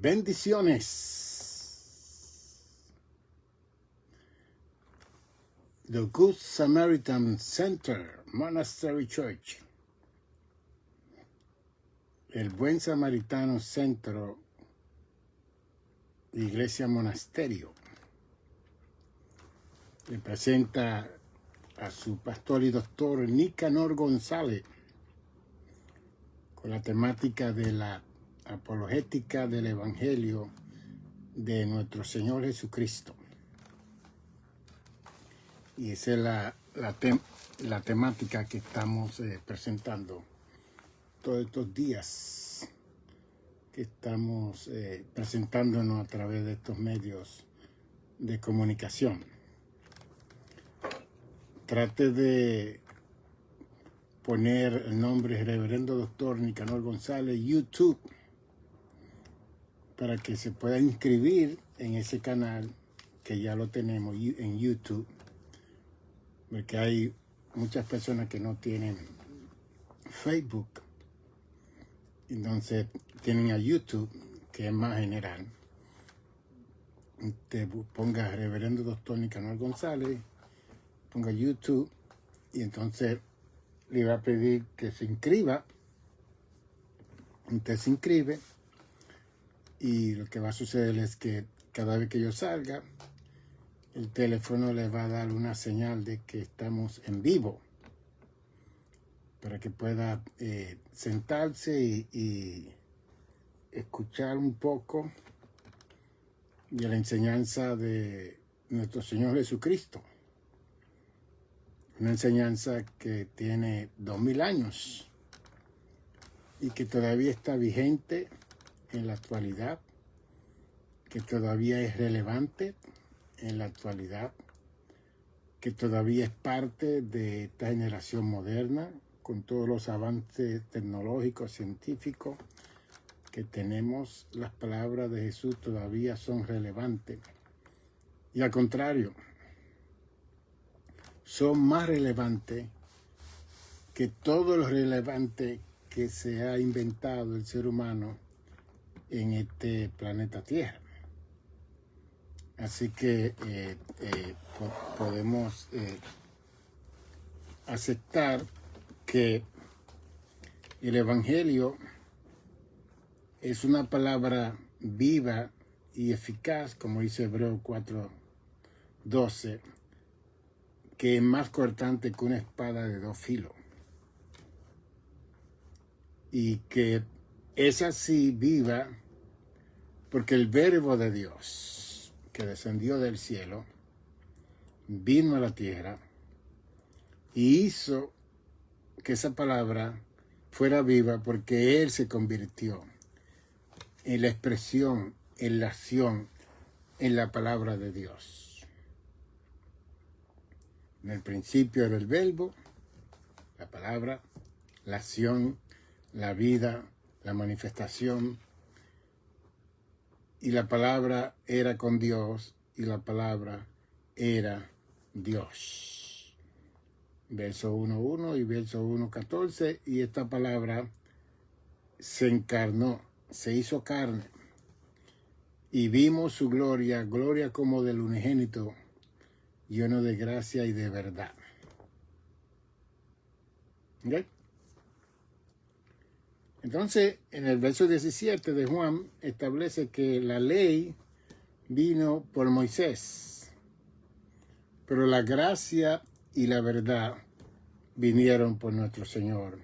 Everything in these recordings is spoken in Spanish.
Bendiciones. The Good Samaritan Center, Monastery Church. El Buen Samaritano Centro, Iglesia Monasterio. Le presenta a su pastor y doctor Nicanor González con la temática de la apologética del Evangelio de nuestro Señor Jesucristo. Y esa es la temática que estamos presentando todos estos días, que estamos presentándonos a través de estos medios de comunicación. Trate de poner el nombre Reverendo Doctor Nicanor González YouTube para que se pueda inscribir en ese canal que ya lo tenemos en YouTube, porque hay muchas personas que no tienen Facebook, entonces tienen a YouTube, que es más general. Te ponga Reverendo Doctor Nicanor González, ponga YouTube y entonces le va a pedir que se inscriba. Usted se inscribe y lo que va a suceder es que cada vez que yo salga, el teléfono le va a dar una señal de que estamos en vivo para que pueda sentarse y escuchar un poco de la enseñanza de nuestro Señor Jesucristo. Una enseñanza que tiene 2000 años y que todavía está vigente en la actualidad, que todavía es relevante en la actualidad, que todavía es parte de esta generación moderna, con todos los avances tecnológicos, científicos que tenemos. Las palabras de Jesús todavía son relevantes. Y al contrario, son más relevantes que todo lo relevante que se ha inventado el ser humano en este planeta Tierra. Así que podemos aceptar que el Evangelio es una palabra viva y eficaz, como dice Hebreos 4:12, que es más cortante que una espada de dos filos. Y que es así viva porque el Verbo de Dios, que descendió del cielo, vino a la tierra y hizo que esa palabra fuera viva, porque Él se convirtió en la expresión, en la acción, en la palabra de Dios. En el principio era el Verbo, la palabra, la acción, la vida, la manifestación, y la palabra era con Dios, y la palabra era Dios. Verso 1:1 y verso 1:14, y esta palabra se encarnó, se hizo carne, y vimos su gloria, gloria como del unigénito, lleno de gracia y de verdad. ¿Okay? Entonces, en el verso 17 de Juan establece que la ley vino por Moisés, pero la gracia y la verdad vinieron por nuestro Señor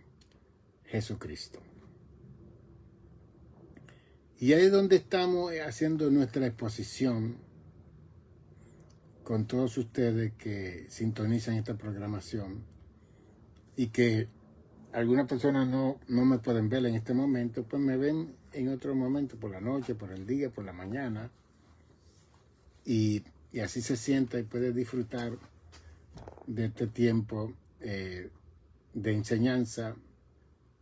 Jesucristo. Y ahí es donde estamos haciendo nuestra exposición con todos ustedes que sintonizan esta programación y que algunas personas no me pueden ver en este momento, pues me ven en otro momento, por la noche, por el día, por la mañana, y así se sienta y puede disfrutar de este tiempo de enseñanza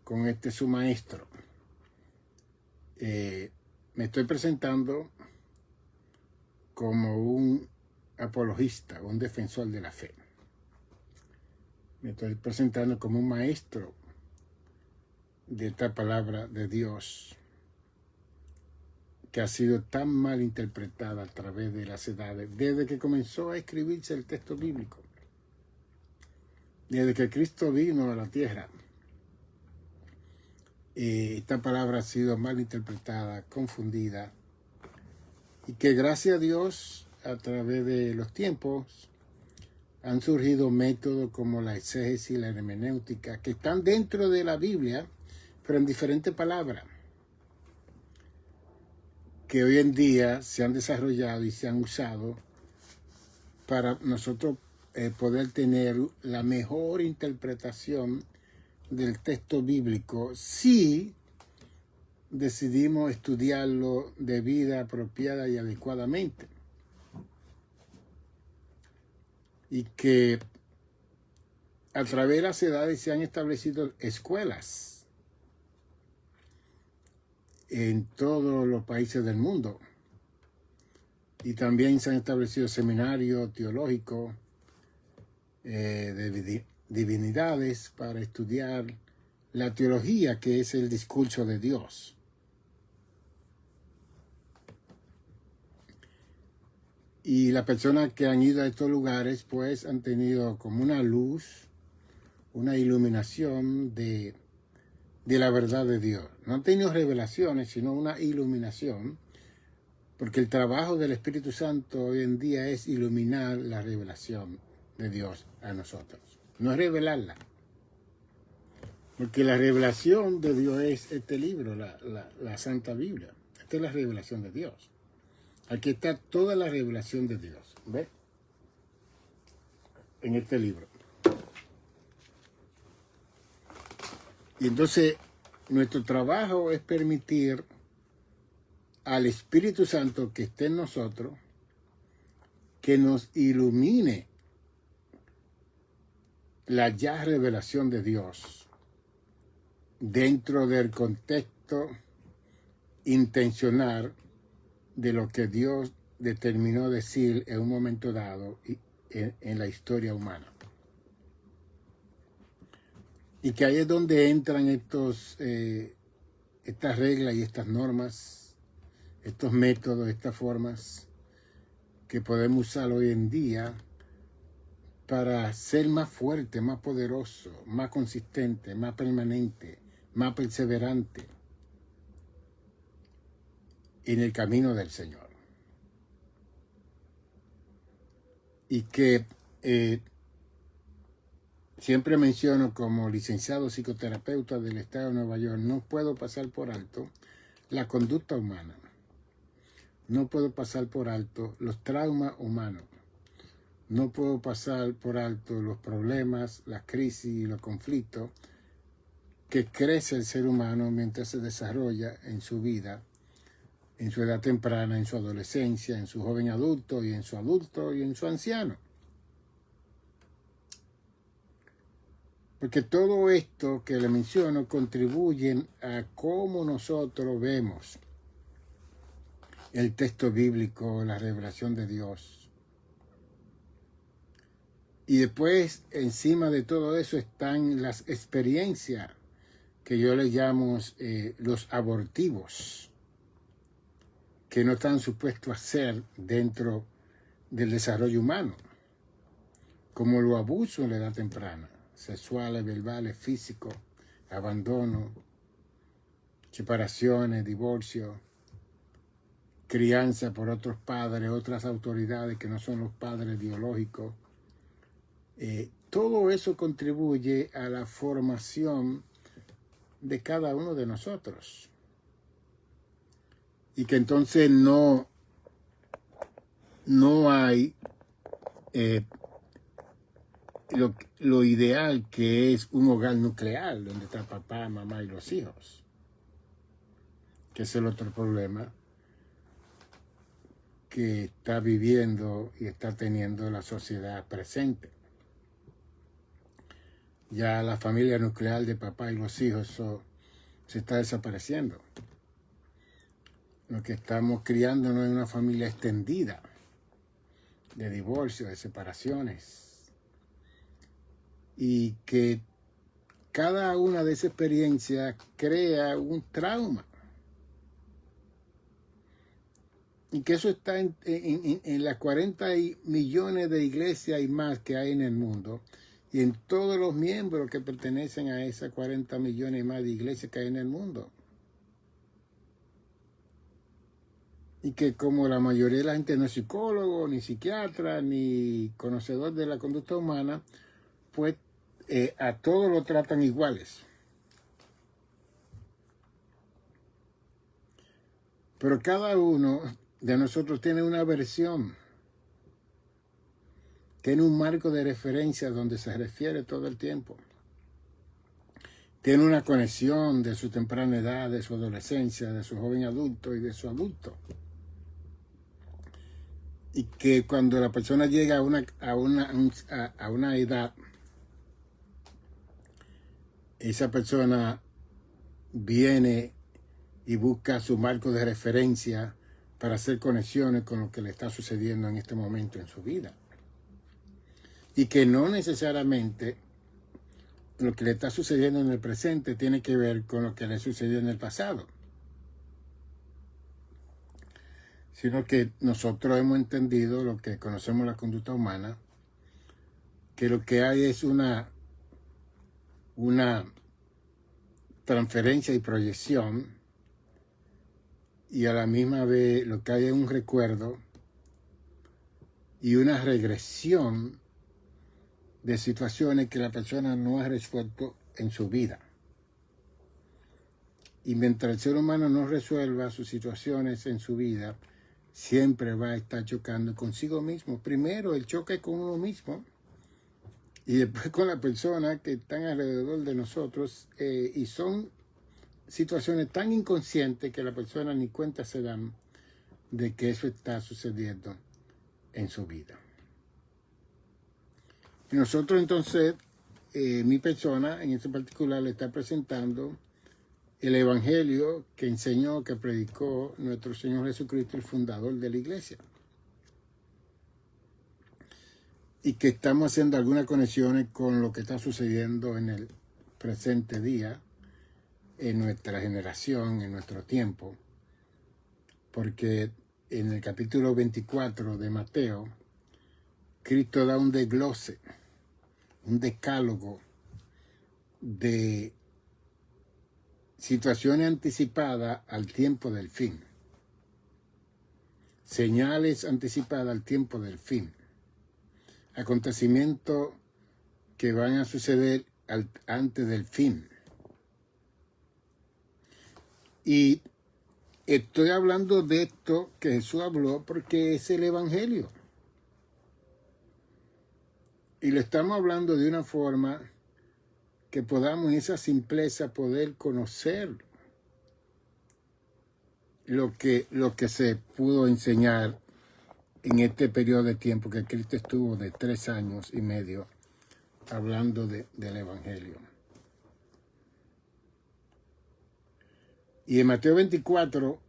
con su maestro. Me estoy presentando como un apologista, un defensor de la fe. Me estoy presentando como un maestro de esta palabra de Dios, que ha sido tan mal interpretada a través de las edades, desde que comenzó a escribirse el texto bíblico, desde que Cristo vino a la tierra. Esta palabra ha sido mal interpretada, confundida, y que gracias a Dios, a través de los tiempos, han surgido métodos como la exégesis y la hermenéutica, que están dentro de la Biblia, pero en diferentes palabras, que hoy en día se han desarrollado y se han usado para nosotros poder tener la mejor interpretación del texto bíblico si decidimos estudiarlo de vida apropiada y adecuadamente. Y que a través de las edades se han establecido escuelas en todos los países del mundo. Y también se han establecido seminarios teológicos de divinidades para estudiar la teología, que es el discurso de Dios. Y las personas que han ido a estos lugares pues han tenido como una luz, una iluminación de la verdad de Dios. No han tenido revelaciones, sino una iluminación, porque el trabajo del Espíritu Santo hoy en día es iluminar la revelación de Dios a nosotros. No es revelarla. Porque la revelación de Dios es este libro, la Santa Biblia. Esta es la revelación de Dios. Aquí está toda la revelación de Dios. ¿Ves? En este libro. Y entonces, nuestro trabajo es permitir al Espíritu Santo que esté en nosotros, que nos ilumine la ya revelación de Dios dentro del contexto intencional de lo que Dios determinó decir en un momento dado en la historia humana. Y que ahí es donde entran estas reglas y estas normas, estos métodos, estas formas que podemos usar hoy en día para ser más fuerte, más poderoso, más consistente, más permanente, más perseverante en el camino del Señor. Y que siempre menciono como licenciado psicoterapeuta del Estado de Nueva York, no puedo pasar por alto la conducta humana. No puedo pasar por alto los traumas humanos. No puedo pasar por alto los problemas, las crisis y los conflictos que crece el ser humano mientras se desarrolla en su vida, en su edad temprana, en su adolescencia, en su joven adulto y en su adulto y en su anciano. Porque todo esto que le menciono contribuyen a cómo nosotros vemos el texto bíblico, la revelación de Dios. Y después, encima de todo eso, están las experiencias que yo le llamo los abortivos, que no están supuestos a ser dentro del desarrollo humano, como los abusos en la edad temprana, sexuales, verbales, físicos, abandono, separaciones, divorcio, crianza por otros padres, otras autoridades que no son los padres biológicos. Todo eso contribuye a la formación de cada uno de nosotros. Y que entonces no hay lo ideal, que es un hogar nuclear donde está papá, mamá y los hijos, que es el otro problema que está viviendo y está teniendo la sociedad presente. Ya la familia nuclear de papá y los hijos se está desapareciendo. Lo que estamos criando no es una familia extendida de divorcio, de separaciones. Y que cada una de esas experiencias crea un trauma. y que eso está en las 40 millones de iglesias y más que hay en el mundo, y en todos los miembros que pertenecen a esas 40 millones y más de iglesias que hay en el mundo. Y que como la mayoría de la gente no es psicólogo, ni psiquiatra, ni conocedor de la conducta humana, pues a todos lo tratan iguales. Pero cada uno de nosotros tiene una versión, tiene un marco de referencia donde se refiere todo el tiempo. Tiene una conexión de su temprana edad, de su adolescencia, de su joven adulto y de su adulto. Y que cuando la persona llega a una edad, esa persona viene y busca su marco de referencia para hacer conexiones con lo que le está sucediendo en este momento en su vida. Y que no necesariamente lo que le está sucediendo en el presente tiene que ver con lo que le sucedió en el pasado, sino que nosotros hemos entendido lo que conocemos la conducta humana, que lo que hay es una transferencia y proyección, y a la misma vez lo que hay es un recuerdo y una regresión de situaciones que la persona no ha resuelto en su vida. Y mientras el ser humano no resuelva sus situaciones en su vida, siempre va a estar chocando consigo mismo. Primero el choque con uno mismo y después con la persona que están alrededor de nosotros, y son situaciones tan inconscientes que la persona ni cuenta se dan de que eso está sucediendo en su vida. Y nosotros entonces, mi persona en este particular le está presentando el evangelio que enseñó, que predicó nuestro Señor Jesucristo, el fundador de la iglesia. Y que estamos haciendo algunas conexiones con lo que está sucediendo en el presente día, en nuestra generación, en nuestro tiempo. Porque en el capítulo 24 de Mateo, Cristo da un desglose, un decálogo de situaciones anticipadas al tiempo del fin. Señales anticipadas al tiempo del fin. Acontecimientos que van a suceder antes del fin. Y estoy hablando de esto que Jesús habló porque es el evangelio. Y le estamos hablando de una forma que podamos en esa simpleza poder conocer lo que se pudo enseñar en este periodo de tiempo que Cristo estuvo de 3 años y medio hablando del evangelio. Y en Mateo 24,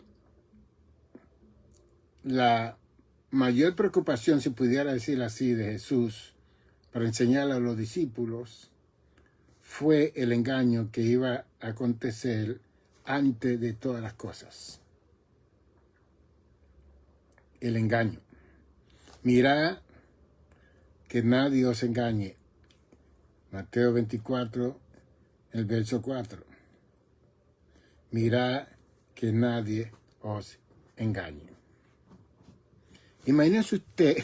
la mayor preocupación, si pudiera decir así, de Jesús para enseñar a los discípulos fue el engaño que iba a acontecer antes de todas las cosas. El engaño. Mirad que nadie os engañe. Mateo 24, el verso 4. Mirad que nadie os engañe. Imagínese usted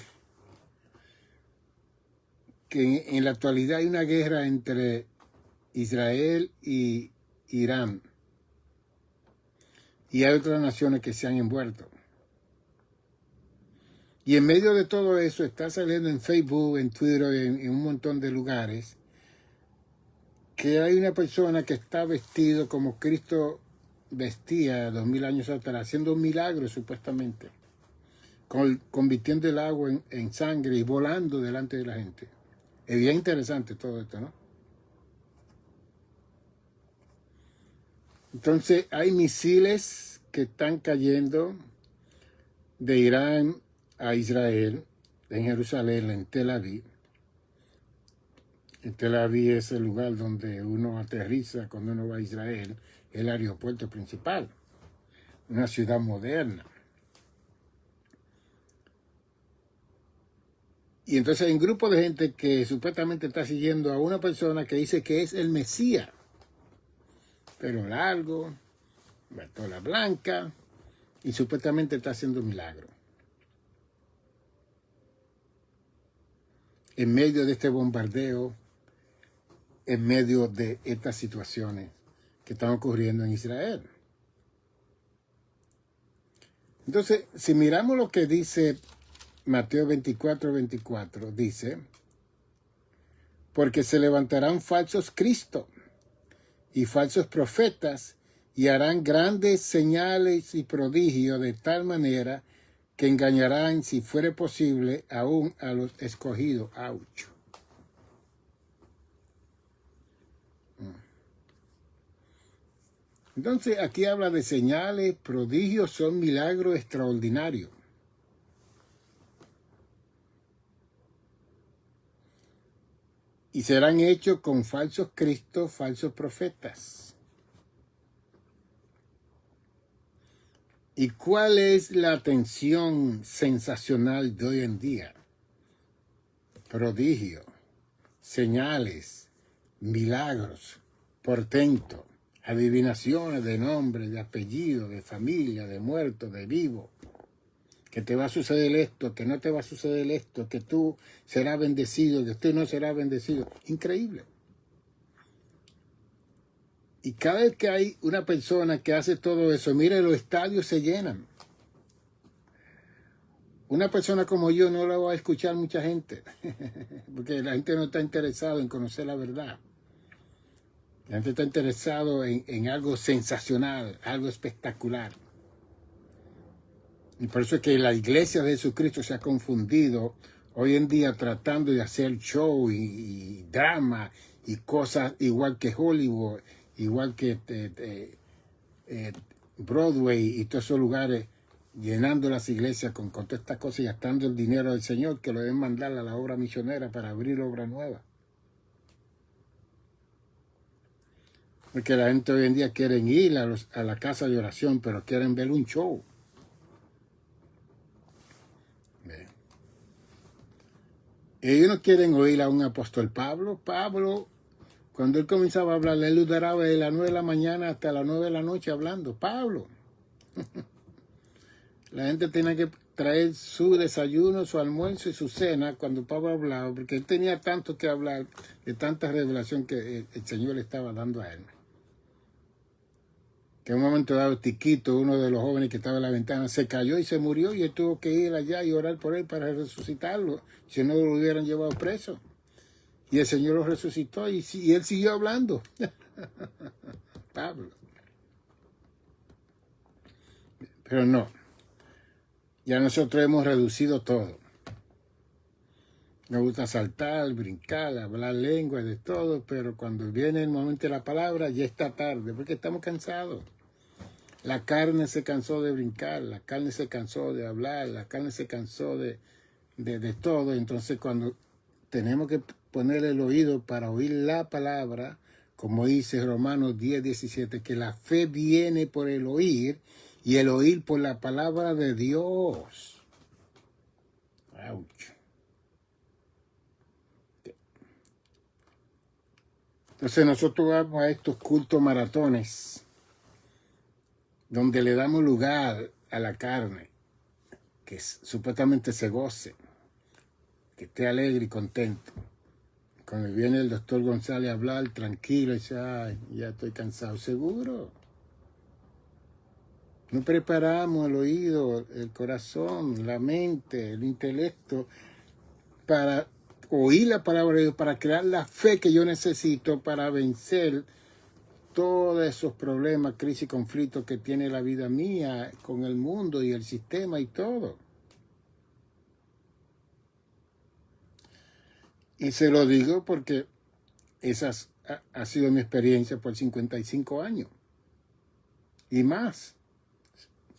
que en la actualidad hay una guerra entre Israel y Irán. Y hay otras naciones que se han envuelto. Y en medio de todo eso está saliendo en Facebook, en Twitter, en un montón de lugares, que hay una persona que está vestido como Cristo vestía 2000 años atrás, haciendo un milagro supuestamente, convirtiendo el agua en sangre y volando delante de la gente. Es bien interesante todo esto, ¿no? Entonces hay misiles que están cayendo de Irán a Israel, en Jerusalén, en Tel Aviv. En Tel Aviv es el lugar donde uno aterriza cuando uno va a Israel, el aeropuerto principal, una ciudad moderna. Y entonces hay un grupo de gente que supuestamente está siguiendo a una persona que dice que es el Mesías. Pelo largo, batola blanca, y supuestamente está haciendo milagros. En medio de este bombardeo, en medio de estas situaciones que están ocurriendo en Israel. Entonces, si miramos lo que dice Mateo 24:24, dice, porque se levantarán falsos Cristos y falsos profetas y harán grandes señales y prodigios de tal manera que engañarán, si fuere posible, aún a los escogidos. ¡Auch! Entonces aquí habla de señales, prodigios, son milagros extraordinarios. Y serán hechos con falsos cristos, falsos profetas. ¿Y cuál es la atención sensacional de hoy en día? Prodigio, señales, milagros, portentos, adivinaciones de nombre, de apellido, de familia, de muerto, de vivo. Que te va a suceder esto, que no te va a suceder esto, que tú serás bendecido, que tú no serás bendecido. Increíble. Y cada vez que hay una persona que hace todo eso, mire, los estadios se llenan. Una persona como yo no la va a escuchar mucha gente, porque la gente no está interesada en conocer la verdad. La gente está interesado en algo sensacional, algo espectacular. Y por eso es que la iglesia de Jesucristo se ha confundido hoy en día tratando de hacer show y drama y cosas igual que Hollywood, igual que Broadway y todos esos lugares, llenando las iglesias con todas estas cosas y gastando el dinero del Señor que lo deben mandar a la obra misionera para abrir obra nueva. Porque la gente hoy en día quiere ir a la casa de oración, pero quieren ver un show. Ellos no quieren oír a un apóstol Pablo. Pablo, cuando él comenzaba a hablar, él duraba de las 9 de la mañana hasta las 9 de la noche hablando. Pablo. La gente tenía que traer su desayuno, su almuerzo y su cena cuando Pablo hablaba, porque él tenía tanto que hablar, de tanta revelación que el Señor le estaba dando a él. Que en un momento dado, Tiquito, uno de los jóvenes que estaba en la ventana, se cayó y se murió, y él tuvo que ir allá y orar por él para resucitarlo, si no lo hubieran llevado preso. Y el Señor lo resucitó y él siguió hablando. Pablo. Pero no. Ya nosotros hemos reducido todo. Nos gusta saltar, brincar, hablar lenguas, de todo, pero cuando viene el momento de la palabra, ya está tarde, porque estamos cansados. La carne se cansó de brincar, la carne se cansó de hablar, la carne se cansó de todo. Entonces, cuando tenemos que poner el oído para oír la palabra, como dice Romanos 10:17, que la fe viene por el oír y el oír por la palabra de Dios. ¡Auch! Entonces nosotros vamos a estos cultos maratones donde le damos lugar a la carne, que supuestamente se goce, que esté alegre y contento. Cuando viene el doctor González a hablar tranquilo, dice, ay, ya estoy cansado. ¿Seguro? No preparamos el oído, el corazón, la mente, el intelecto para oír la palabra de Dios, para crear la fe que yo necesito para vencer todos esos problemas, crisis y conflictos que tiene la vida mía con el mundo y el sistema y todo. Y se lo digo porque esa ha sido mi experiencia por 55 años. Y más,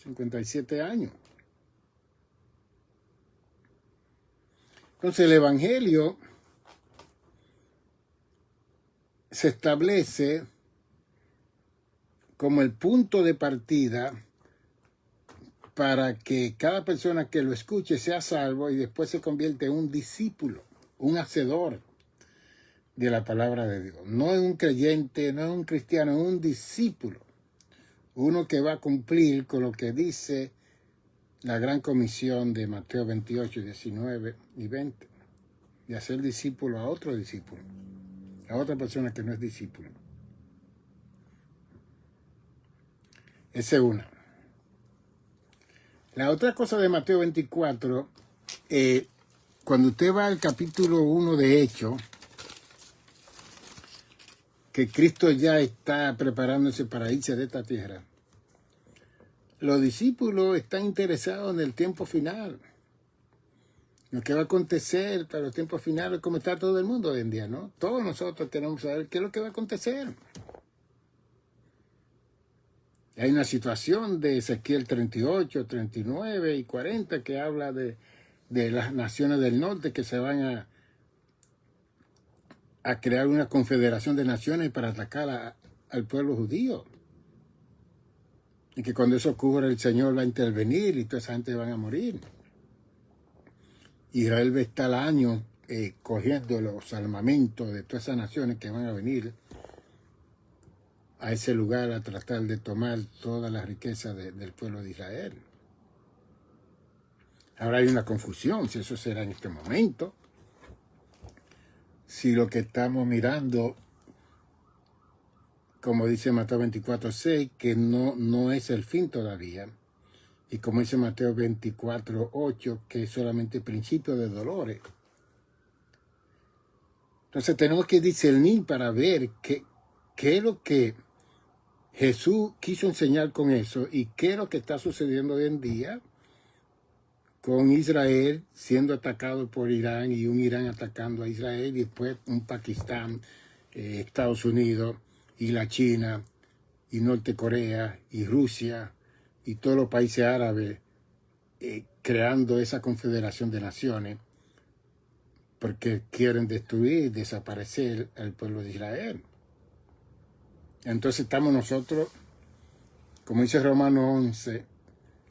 57 años. Entonces el Evangelio se establece como el punto de partida para que cada persona que lo escuche sea salvo y después se convierte en un discípulo, un hacedor de la palabra de Dios. No es un creyente, no es un cristiano, es un discípulo. Uno que va a cumplir con lo que dice la gran comisión de Mateo 28, 19 y 20. De hacer discípulo a otro discípulo, a otra persona que no es discípulo. Esa es una. La otra cosa de Mateo 24, cuando usted va al capítulo 1 de Hechos, que Cristo ya está preparándose para irse de esta tierra, los discípulos están interesados en el tiempo final. Lo que va a acontecer para los tiempos finales, como está todo el mundo hoy en día, ¿no? Todos nosotros queremos saber qué es lo que va a acontecer. Hay una situación de Ezequiel 38, 39 y 40 que habla de las naciones del norte que se van a crear una confederación de naciones para atacar al pueblo judío. Y que cuando eso ocurra el Señor va a intervenir y toda esa gente van a morir. Israel va a estar años cogiendo los armamentos de todas esas naciones que van a venir a ese lugar a tratar de tomar toda la riqueza del pueblo de Israel. Ahora hay una confusión si eso será en este momento, si lo que estamos mirando, como dice Mateo 24:6, que no es el fin todavía, y como dice Mateo 24:8, que es solamente el principio de dolores. Entonces tenemos que discernir para ver qué es lo que Jesús quiso enseñar con eso y qué es lo que está sucediendo hoy en día con Israel siendo atacado por Irán y un Irán atacando a Israel y después un Pakistán, Estados Unidos y la China y Norte Corea y Rusia y todos los países árabes creando esa confederación de naciones porque quieren destruir, desaparecer al pueblo de Israel. Entonces estamos nosotros, como dice Romanos 11,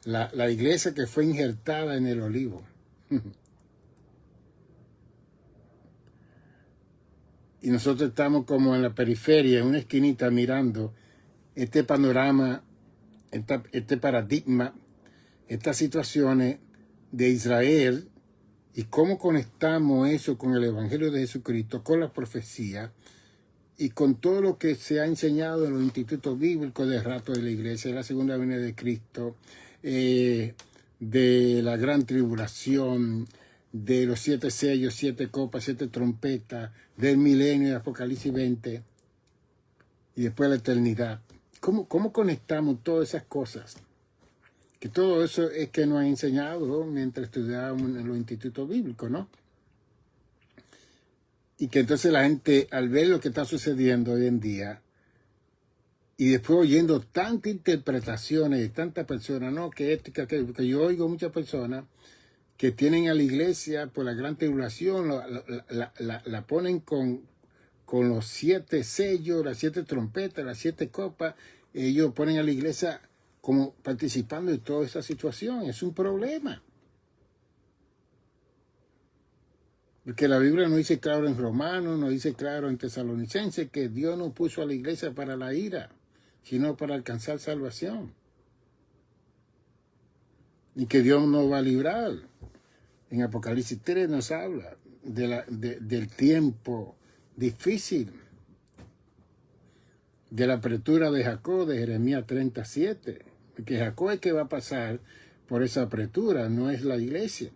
la iglesia que fue injertada en el olivo. Y nosotros estamos como en la periferia, en una esquinita, mirando este panorama, este paradigma, estas situaciones de Israel y cómo conectamos eso con el Evangelio de Jesucristo, con la profecía y con todo lo que se ha enseñado en los institutos bíblicos del rato de la iglesia, de la segunda venida de Cristo, de la gran tribulación, de los 7 sellos, 7 copas, 7 trompetas, del milenio de Apocalipsis 20 y después la eternidad. ¿Cómo conectamos todas esas cosas? Que todo eso es que nos ha enseñado mientras estudiábamos en los institutos bíblicos, ¿no? Y que entonces la gente, al ver lo que está sucediendo hoy en día, y después oyendo tantas interpretaciones de tantas personas, ¿no? Que yo oigo muchas personas que tienen a la iglesia por la gran tribulación, la ponen con los 7 sellos, las 7 trompetas, las 7 copas. Ellos ponen a la iglesia como participando de toda esa situación. Es un problema. Porque la Biblia no dice claro en Romanos, no dice claro en Tesalonicenses que Dios no puso a la iglesia para la ira, sino para alcanzar salvación. Y que Dios nos va a librar. En Apocalipsis 3 nos habla del tiempo difícil, de la apertura de Jacob, de Jeremías 37. Porque Jacob es que va a pasar por esa apertura, no es la iglesia.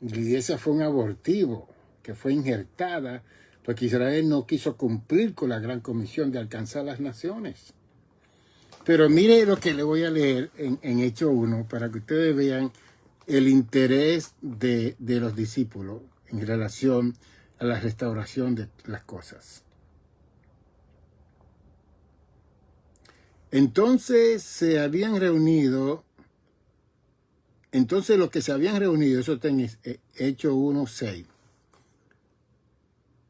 La iglesia fue un abortivo que fue injertada porque Israel no quiso cumplir con la gran comisión de alcanzar las naciones. Pero mire lo que le voy a leer en Hechos 1 para que ustedes vean el interés de los discípulos en relación a la restauración de las cosas. Entonces los que se habían reunido, eso está en Hechos 1:6,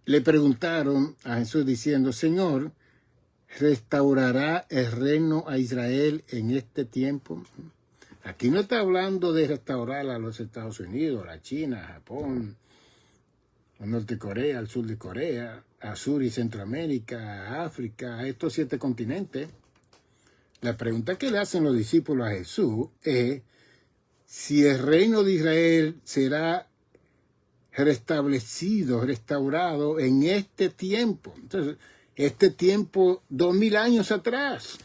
le preguntaron a Jesús diciendo: Señor, restaurará el reino a Israel en este tiempo. Aquí no está hablando de restaurar a los Estados Unidos, a China, a Japón, a Norte Corea, al sur de Corea, a Sur y Centroamérica, a África, a estos 7 continentes. La pregunta que le hacen los discípulos a Jesús es si el reino de Israel será restablecido, restaurado en este tiempo. Entonces, este tiempo, 2000 años atrás.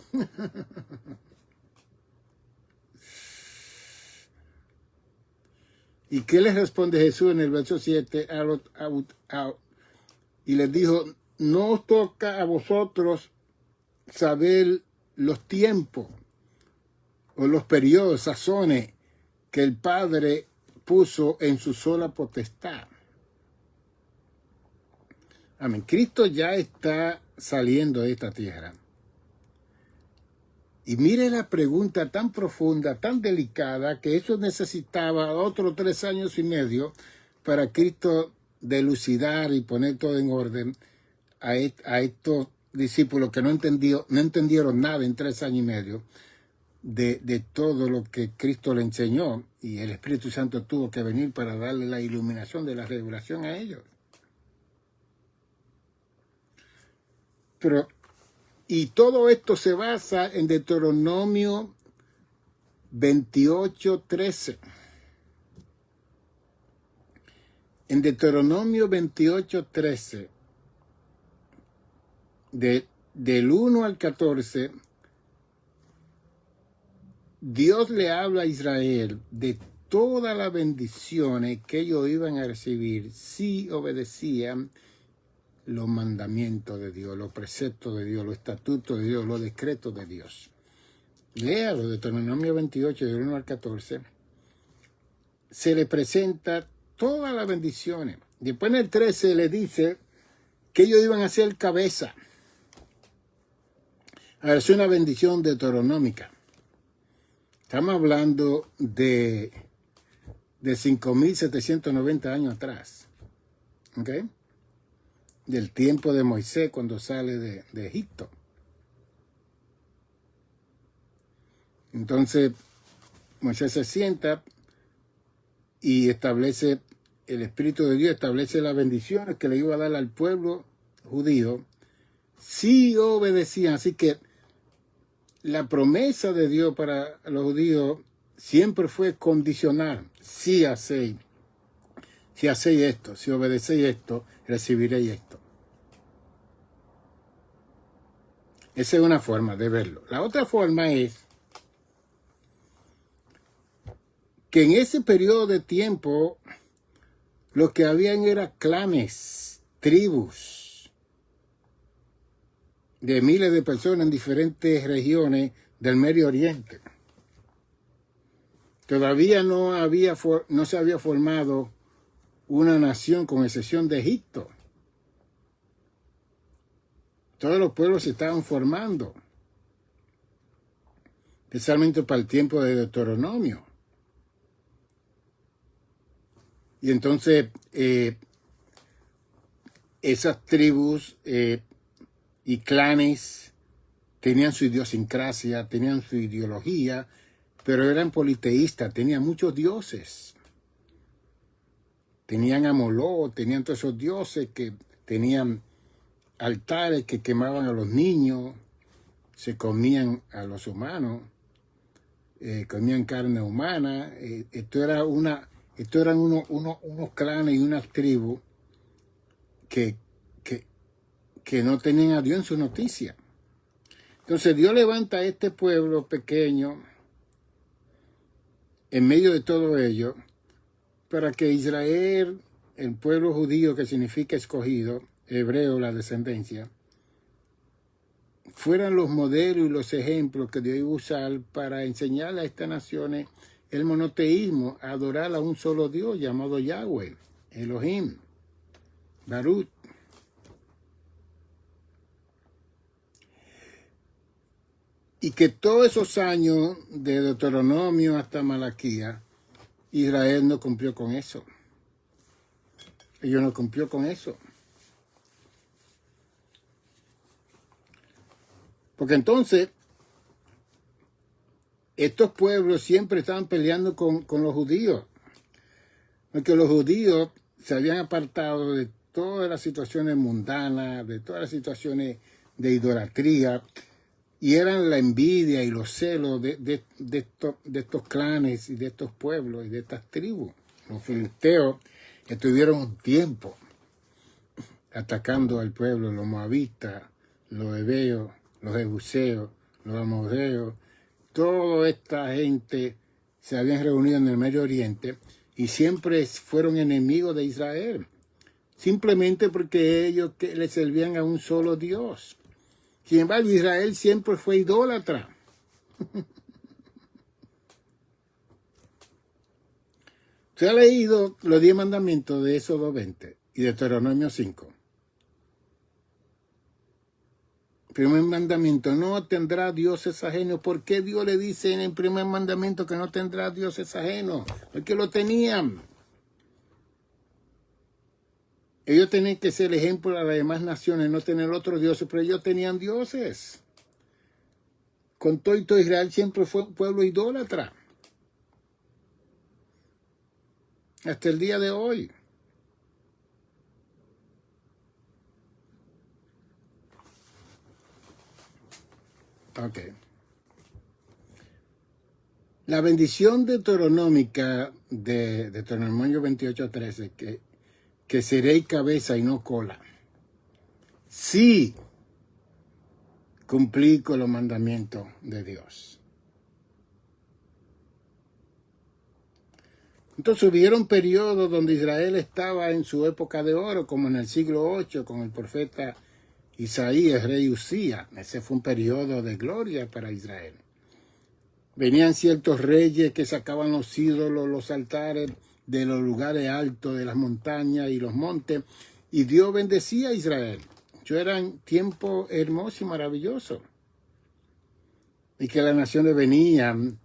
¿Y qué les responde Jesús en el verso 7? Y les dijo, no os toca a vosotros saber los tiempos o los periodos, sazones que el Padre puso en su sola potestad. Amén. Cristo ya está saliendo de esta tierra. Y mire la pregunta tan profunda, tan delicada, que eso necesitaba otros 3 años y medio para Cristo delucidar y poner todo en orden a estos discípulos que no entendieron nada en 3 años y medio de todo lo que Cristo le enseñó, y el Espíritu Santo tuvo que venir para darle la iluminación de la revelación a ellos. Y todo esto se basa en Deuteronomio 28:13. En Deuteronomio 28:13, del 1 al 14, Dios le habla a Israel de todas las bendiciones que ellos iban a recibir si obedecían los mandamientos de Dios, los preceptos de Dios, los estatutos de Dios, los decretos de Dios. Léalo, Deuteronomio 28, del 1 al 14. Se le presenta todas las bendiciones. Después en el 13 le dice que ellos iban a ser cabeza. A ver, es una bendición deuteronómica. Estamos hablando de 5.790 años atrás. ¿Ok? Del tiempo de Moisés cuando sale de Egipto. Entonces, Moisés se sienta y establece, el Espíritu de Dios establece las bendiciones que le iba a dar al pueblo judío si obedecían. Así que la promesa de Dios para los judíos siempre fue condicional. Si hacéis esto, si obedecéis esto, recibiréis esto. Esa es una forma de verlo. La otra forma es que en ese periodo de tiempo lo que habían eran clanes, tribus de miles de personas en diferentes regiones del Medio Oriente. Todavía no se había formado una nación con excepción de Egipto. Todos los pueblos se estaban formando, especialmente para el tiempo de Deuteronomio. Y entonces esas tribus y clanes tenían su idiosincrasia, tenían su ideología, pero eran politeístas, tenían muchos dioses. Tenían a Moló, tenían todos esos dioses que tenían altares que quemaban a los niños, se comían a los humanos, comían carne humana. Estos eran unos clanes y unas tribus que no tenían a Dios en su noticia. Entonces Dios levanta a este pueblo pequeño en medio de todo ello para que Israel, el pueblo judío que significa escogido, hebreo, la descendencia, fueran los modelos y los ejemplos que Dios iba a usar para enseñarle a estas naciones el monoteísmo, a adorar a un solo Dios llamado Yahweh, Elohim, Baruch. Y que todos esos años de Deuteronomio hasta Malaquía, Israel no cumplió con eso. Ellos no cumplió con eso. Porque entonces estos pueblos siempre estaban peleando con los judíos. Porque los judíos se habían apartado de todas las situaciones mundanas, de todas las situaciones de idolatría, y eran la envidia y los celos de estos clanes y de estos pueblos y de estas tribus. Los filisteos estuvieron un tiempo atacando al pueblo, los moabitas, los heveos, los jebuseos, los amorreos. Toda esta gente se habían reunido en el Medio Oriente y siempre fueron enemigos de Israel, simplemente porque ellos le servían a un solo Dios. Sin embargo, Israel siempre fue idólatra. Usted ha leído los 10 mandamientos de Éxodo 20 y de Deuteronomio 5. Primer mandamiento, no tendrá dioses ajenos. ¿Por qué Dios le dice en el primer mandamiento que no tendrá dioses ajenos? Porque lo tenían. Ellos tenían que ser ejemplo a las demás naciones, no tener otros dioses, pero ellos tenían dioses. Con todo Israel siempre fue un pueblo idólatra. Hasta el día de hoy. Ok. La bendición deuteronómica de Deuteronomio 28:13, que seréis cabeza y no cola. Sí, cumplí con los mandamientos de Dios. Entonces hubieron periodos donde Israel estaba en su época de oro, como en el siglo VIII, con el profeta Isaías, rey Usías. Ese fue un periodo de gloria para Israel. Venían ciertos reyes que sacaban los ídolos, los altares de los lugares altos, de las montañas y los montes, y Dios bendecía a Israel. Eran tiempos hermosos y maravillosos. Y que las naciones venían,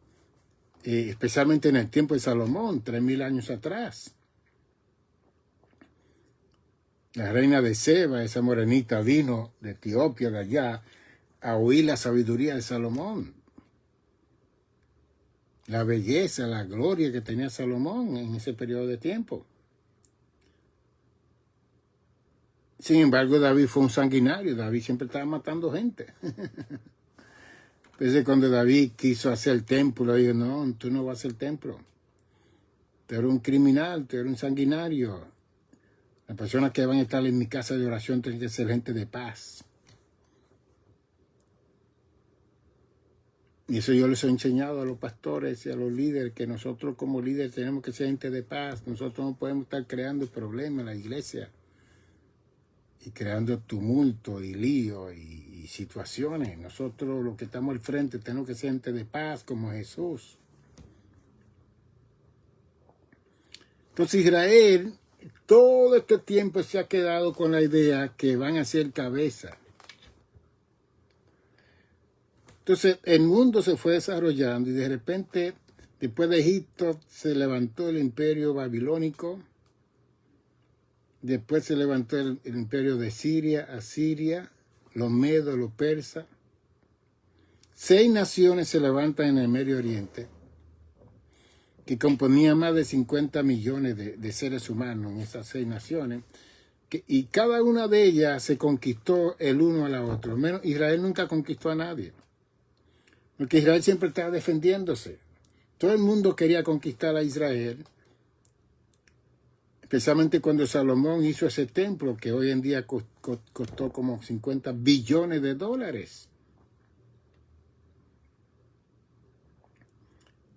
especialmente en el tiempo de Salomón, 3000 años atrás. La reina de Seba, esa morenita, vino de Etiopía, de allá, a oír la sabiduría de Salomón. La belleza, la gloria que tenía Salomón en ese periodo de tiempo. Sin embargo, David fue un sanguinario. David siempre estaba matando gente. Entonces, cuando David quiso hacer el templo, dijo, no, tú no vas a hacer el templo. Tú eres un criminal, tú eres un sanguinario. Las personas que van a estar en mi casa de oración tienen que ser gente de paz. Y eso yo les he enseñado a los pastores y a los líderes, que nosotros como líderes tenemos que ser gente de paz. Nosotros no podemos estar creando problemas en la iglesia y creando tumulto y lío y situaciones. Nosotros los que estamos al frente tenemos que ser gente de paz como Jesús. Entonces Israel todo este tiempo se ha quedado con la idea que van a ser cabeza. Entonces el mundo se fue desarrollando y de repente, después de Egipto, se levantó el imperio babilónico. Después se levantó el imperio de Siria, Asiria, los medos, los persas. 6 naciones se levantan en el Medio Oriente, que componían más de 50 millones de seres humanos en esas 6 naciones. Y cada una de ellas se conquistó el uno a la otra. Menos Israel nunca conquistó a nadie. Porque Israel siempre estaba defendiéndose. Todo el mundo quería conquistar a Israel. Especialmente cuando Salomón hizo ese templo que hoy en día costó como 50 billones de dólares.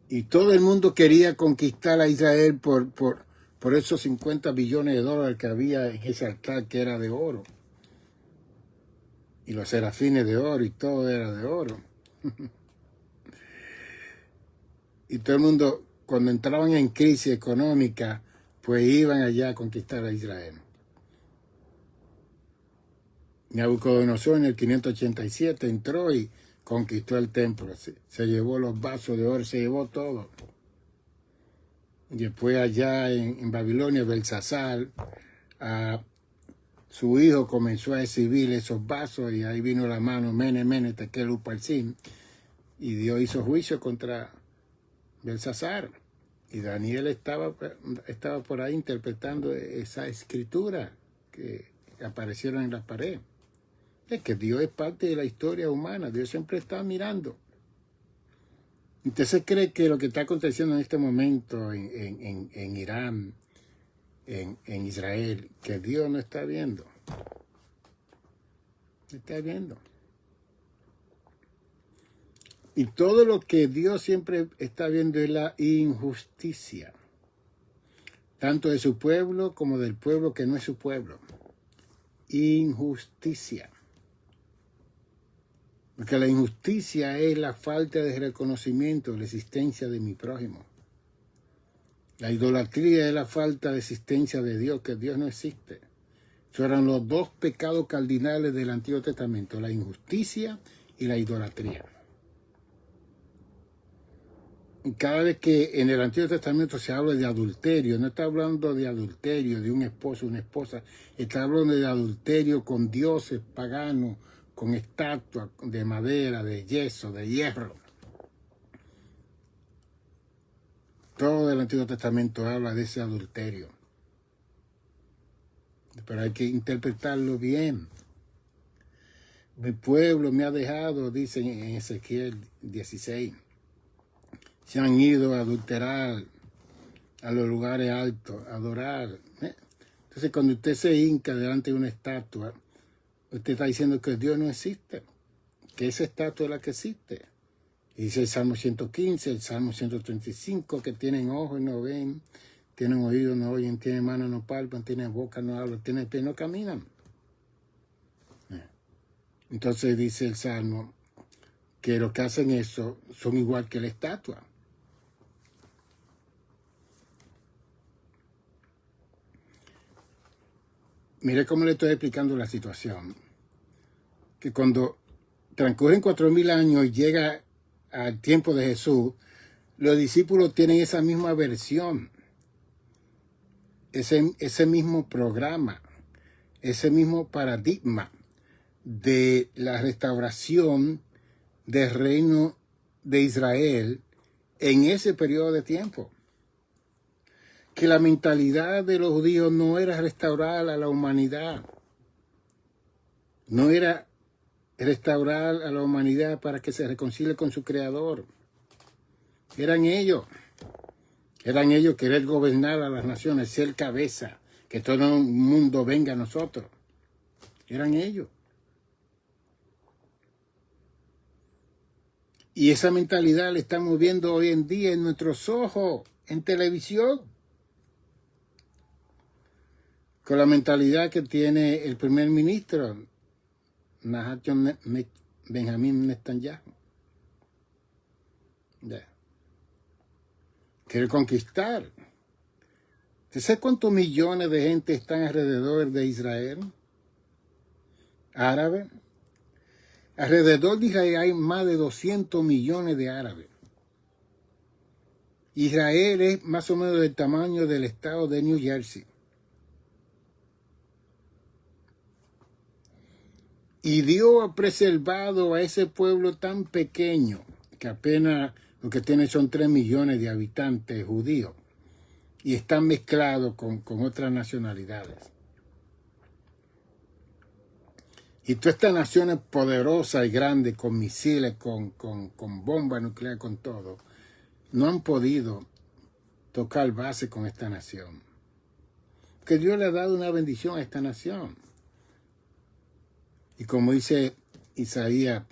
Y todo el mundo quería conquistar a Israel por esos 50 billones de dólares que había en ese altar que era de oro. Y los serafines de oro y todo era de oro. Y todo el mundo, cuando entraban en crisis económica, pues iban allá a conquistar a Israel. Nabucodonosor en el 587 entró y conquistó el templo. Se llevó los vasos de oro, se llevó todo. Y después allá en Babilonia, Belsasar su hijo comenzó a exhibir esos vasos y ahí vino la mano, mene, mene, tekel upalzim, y Dios hizo juicio contra Belsasar. Y Daniel estaba por ahí interpretando esa escritura que aparecieron en la pared. Es que Dios es parte de la historia humana, Dios siempre está mirando. ¿Usted se cree que lo que está aconteciendo en este momento en Irán, en Israel, que Dios no está viendo? No está viendo. Y todo lo que Dios siempre está viendo es la injusticia, tanto de su pueblo como del pueblo que no es su pueblo. Injusticia. Porque la injusticia es la falta de reconocimiento de la existencia de mi prójimo. La idolatría es la falta de existencia de Dios, que Dios no existe. Esos eran los dos pecados cardinales del Antiguo Testamento, la injusticia y la idolatría. Y cada vez que en el Antiguo Testamento se habla de adulterio, no está hablando de adulterio de un esposo o una esposa, está hablando de adulterio con dioses paganos, con estatuas de madera, de yeso, de hierro. Todo el Antiguo Testamento habla de ese adulterio. Pero hay que interpretarlo bien. Mi pueblo me ha dejado, dicen en Ezequiel 16. Se han ido a adulterar a los lugares altos, a adorar. Entonces, cuando usted se hinca delante de una estatua, usted está diciendo que Dios no existe, que esa estatua es la que existe. Y dice el Salmo 115, el Salmo 135, que tienen ojos y no ven, tienen oídos y no oyen, tienen manos y no palpan, tienen boca y no hablan, tienen pies y no caminan. Entonces dice el Salmo que los que hacen eso son igual que la estatua. Mire cómo le estoy explicando la situación. Que cuando transcurren 4.000 años y llega al tiempo de Jesús, los discípulos tienen esa misma versión, ese mismo programa, ese mismo paradigma de la restauración del reino de Israel en ese periodo de tiempo. Que la mentalidad de los judíos no era restaurar a la humanidad, no era restaurar a la humanidad para que se reconcilie con su creador. Eran ellos querer gobernar a las naciones, ser cabeza, que todo el mundo venga a nosotros. Eran ellos. Y esa mentalidad la estamos viendo hoy en día en nuestros ojos, en televisión. Con la mentalidad que tiene el primer ministro, Benjamín Netanyahu. Quiere conquistar. ¿Usted sabe cuántos millones de gente están alrededor de Israel? Árabes. Alrededor de Israel hay más de 200 millones de árabes. Israel es más o menos del tamaño del estado de New Jersey. Y Dios ha preservado a ese pueblo tan pequeño, que apenas lo que tiene son 3 millones de habitantes judíos, y están mezclados con otras nacionalidades. Y todas estas naciones poderosas y grandes, con misiles, con bombas nucleares, con todo, no han podido tocar base con esta nación. Que Dios le ha dado una bendición a esta nación. Y como dice Isaías,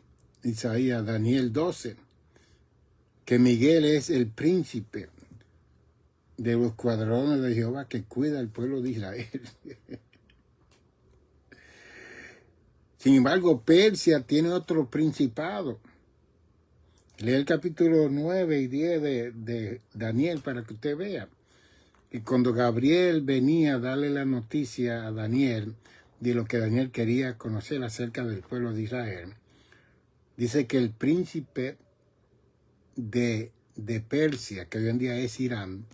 Daniel 12, que Miguel es el príncipe de los escuadrones de Jehová que cuida al pueblo de Israel. Sin embargo, Persia tiene otro principado. Lee el capítulo 9 y 10 de Daniel para que usted vea. Y cuando Gabriel venía a darle la noticia a Daniel de lo que Daniel quería conocer acerca del pueblo de Israel, dice que el príncipe de Persia, que hoy en día es Irán,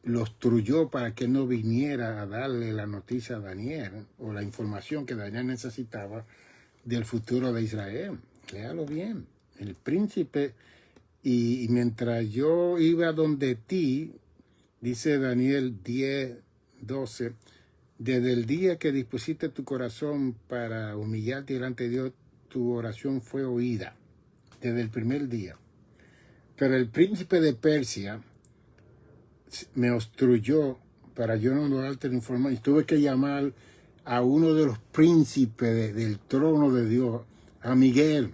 lo obstruyó para que no viniera a darle la noticia a Daniel o la información que Daniel necesitaba del futuro de Israel. Léalo bien. El príncipe, y mientras yo iba donde ti, dice Daniel 10:12, desde el día que dispusiste tu corazón para humillarte delante de Dios, tu oración fue oída, desde el primer día. Pero el príncipe de Persia me obstruyó para yo no darte la información. Y tuve que llamar a uno de los príncipes del trono de Dios, a Miguel,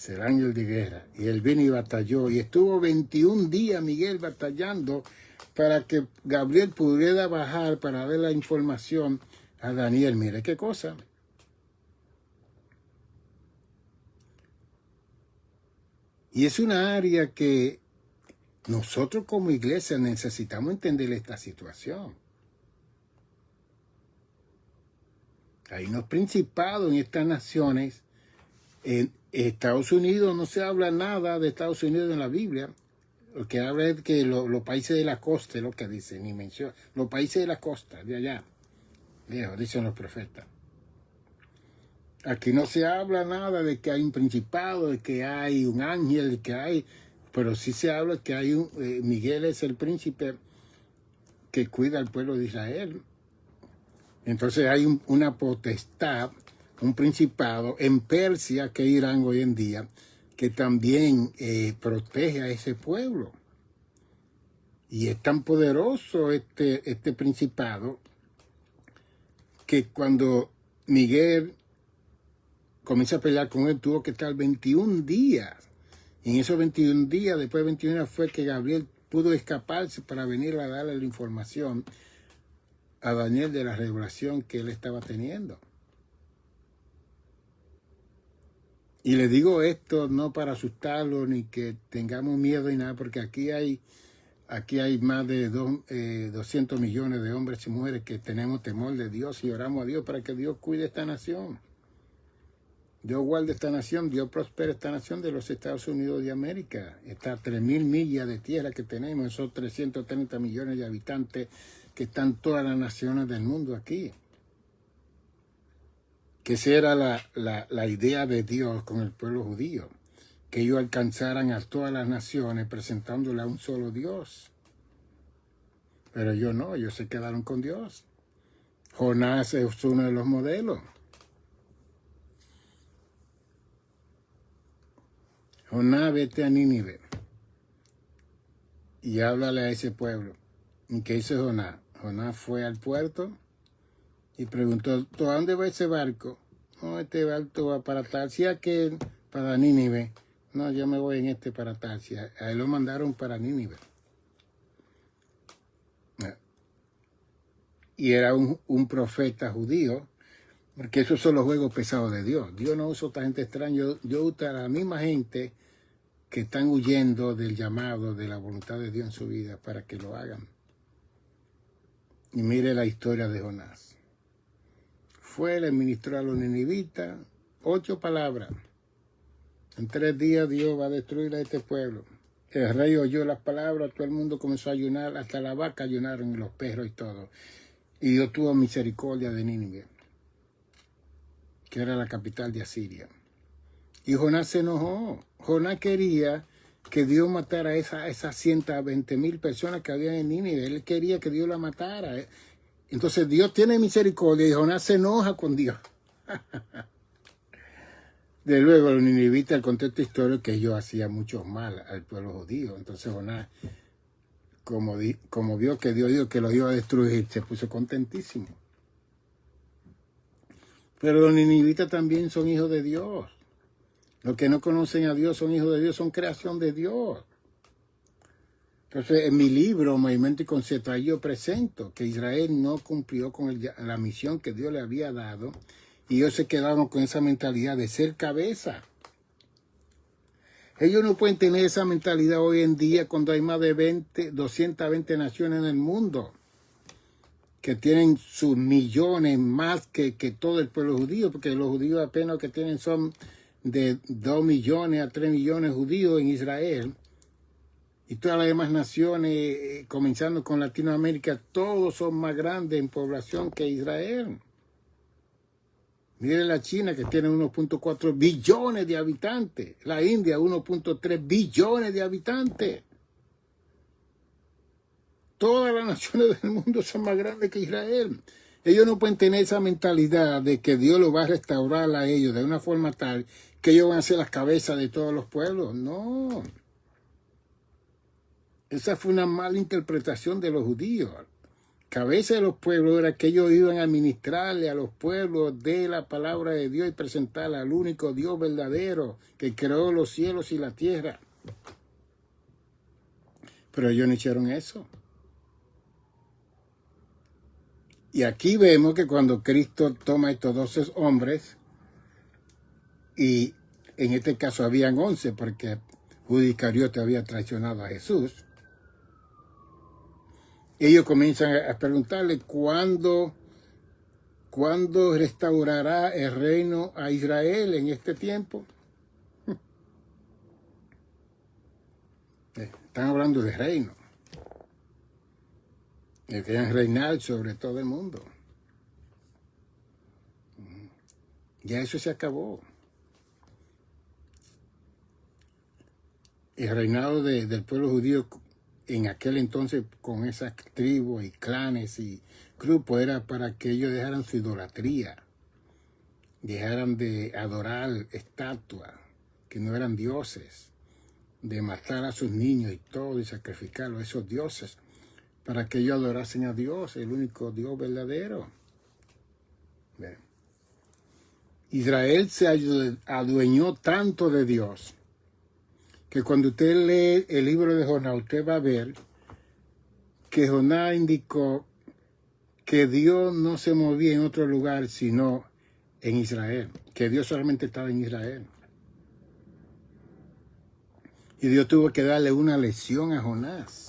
el ángel de guerra. Y él vino y batalló. Y estuvo 21 días Miguel batallando para que Gabriel pudiera bajar para dar la información a Daniel. Mire qué cosa. Y es una área que nosotros como iglesia necesitamos entender esta situación. Hay unos principados en estas naciones. En Estados Unidos no se habla nada de Estados Unidos en la Biblia. Lo que habla es que los países de la costa, es lo que dice, ni menciona. Los países de la costa, de allá, lejos, dicen los profetas. Aquí no se habla nada de que hay un principado, de que hay un ángel, de que hay... Pero sí se habla que hay un... Miguel es el príncipe que cuida al pueblo de Israel. Entonces hay una potestad, un principado en Persia, que es Irán hoy en día, que también protege a ese pueblo. Y es tan poderoso este principado que cuando Miguel comienza a pelear con él, tuvo que estar 21 días. Y en esos 21 días, después de 21 días, fue que Gabriel pudo escaparse para venir a darle la información a Daniel de la revelación que él estaba teniendo. Y le digo esto no para asustarlo ni que tengamos miedo ni nada, porque aquí hay más de 200 millones de hombres y mujeres que tenemos temor de Dios y oramos a Dios para que Dios cuide esta nación. Dios guarde esta nación, Dios prospere esta nación de los Estados Unidos de América. Estas 3.000 millas de tierra que tenemos, esos 330 millones de habitantes que están todas las naciones del mundo aquí. Que esa era la idea de Dios con el pueblo judío, que ellos alcanzaran a todas las naciones presentándole a un solo Dios. Pero ellos no, ellos se quedaron con Dios. Jonás es uno de los modelos. Jonás, vete a Nínive y háblale a ese pueblo. ¿Y qué hizo Jonás? Jonás fue al puerto y preguntó, ¿a dónde va ese barco? No, este barco va para Tarsia, que para Nínive. No, yo me voy en este para Tarsia. A él lo mandaron para Nínive. Y era un profeta judío, porque esos son los juegos pesados de Dios. Dios no usa a esta gente extraña, Dios usa a la misma gente que están huyendo del llamado, de la voluntad de Dios en su vida, para que lo hagan. Y mire la historia de Jonás. Fue, le ministró a los ninivitas 8 palabras. En 3 días Dios va a destruir a este pueblo. El rey oyó las palabras, todo el mundo comenzó a ayunar, hasta la vaca ayunaron y los perros y todo. Y Dios tuvo misericordia de Nínive, que era la capital de Asiria. Y Jonás se enojó. Jonás quería que Dios matara a esas 120,000 personas que había en Nínive. Él quería que Dios la matara. Entonces Dios tiene misericordia y Jonás se enoja con Dios. De luego los ninivitas, el contexto histórico, que ellos hacían mucho mal al pueblo judío. Entonces Jonás, como vio que Dios dijo que los iba a destruir, se puso contentísimo. Pero los ninivitas también son hijos de Dios. Los que no conocen a Dios son hijos de Dios, son creación de Dios. Entonces, en mi libro, Movimiento y Concepto, yo presento que Israel no cumplió con la misión que Dios le había dado y ellos se quedaron con esa mentalidad de ser cabeza. Ellos no pueden tener esa mentalidad hoy en día cuando hay más de 220 naciones en el mundo que tienen sus millones más que todo el pueblo judío, porque los judíos apenas que tienen son de 2 millones a 3 millones judíos en Israel. Y todas las demás naciones, comenzando con Latinoamérica, todos son más grandes en población que Israel. Mire la China, que tiene 1.4 billones de habitantes. La India, 1.3 billones de habitantes. Todas las naciones del mundo son más grandes que Israel. Ellos no pueden tener esa mentalidad de que Dios lo va a restaurar a ellos de una forma tal que ellos van a ser las cabezas de todos los pueblos. No. Esa fue una mala interpretación de los judíos. Cabeza de los pueblos era que ellos iban a ministrarle a los pueblos de la palabra de Dios y presentarla al único Dios verdadero que creó los cielos y la tierra. Pero ellos no hicieron eso. Y aquí vemos que cuando Cristo toma a estos 12 hombres, y en este caso habían 11 porque Judas Iscariote había traicionado a Jesús, ellos comienzan a preguntarle ¿cuándo restaurará el reino a Israel en este tiempo? Están hablando de reino. Que querían reinar sobre todo el mundo. Ya eso se acabó. El reinado del pueblo judío en aquel entonces, con esas tribus y clanes y grupos, era para que ellos dejaran su idolatría, dejaran de adorar estatuas que no eran dioses, de matar a sus niños y todo y sacrificarlos a esos dioses, para que ellos adorasen a Dios, el único Dios verdadero. Bien. Israel se adueñó tanto de Dios que cuando usted lee el libro de Jonás, usted va a ver que Jonás indicó que Dios no se movía en otro lugar sino en Israel, que Dios solamente estaba en Israel. Y Dios tuvo que darle una lección a Jonás.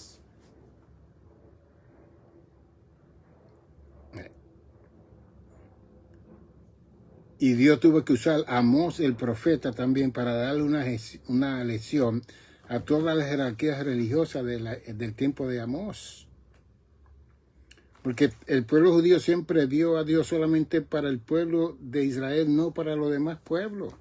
Y Dios tuvo que usar a Amós el profeta también para darle una lección a todas las jerarquías religiosas del tiempo de Amós. Porque el pueblo judío siempre vio a Dios solamente para el pueblo de Israel, no para los demás pueblos.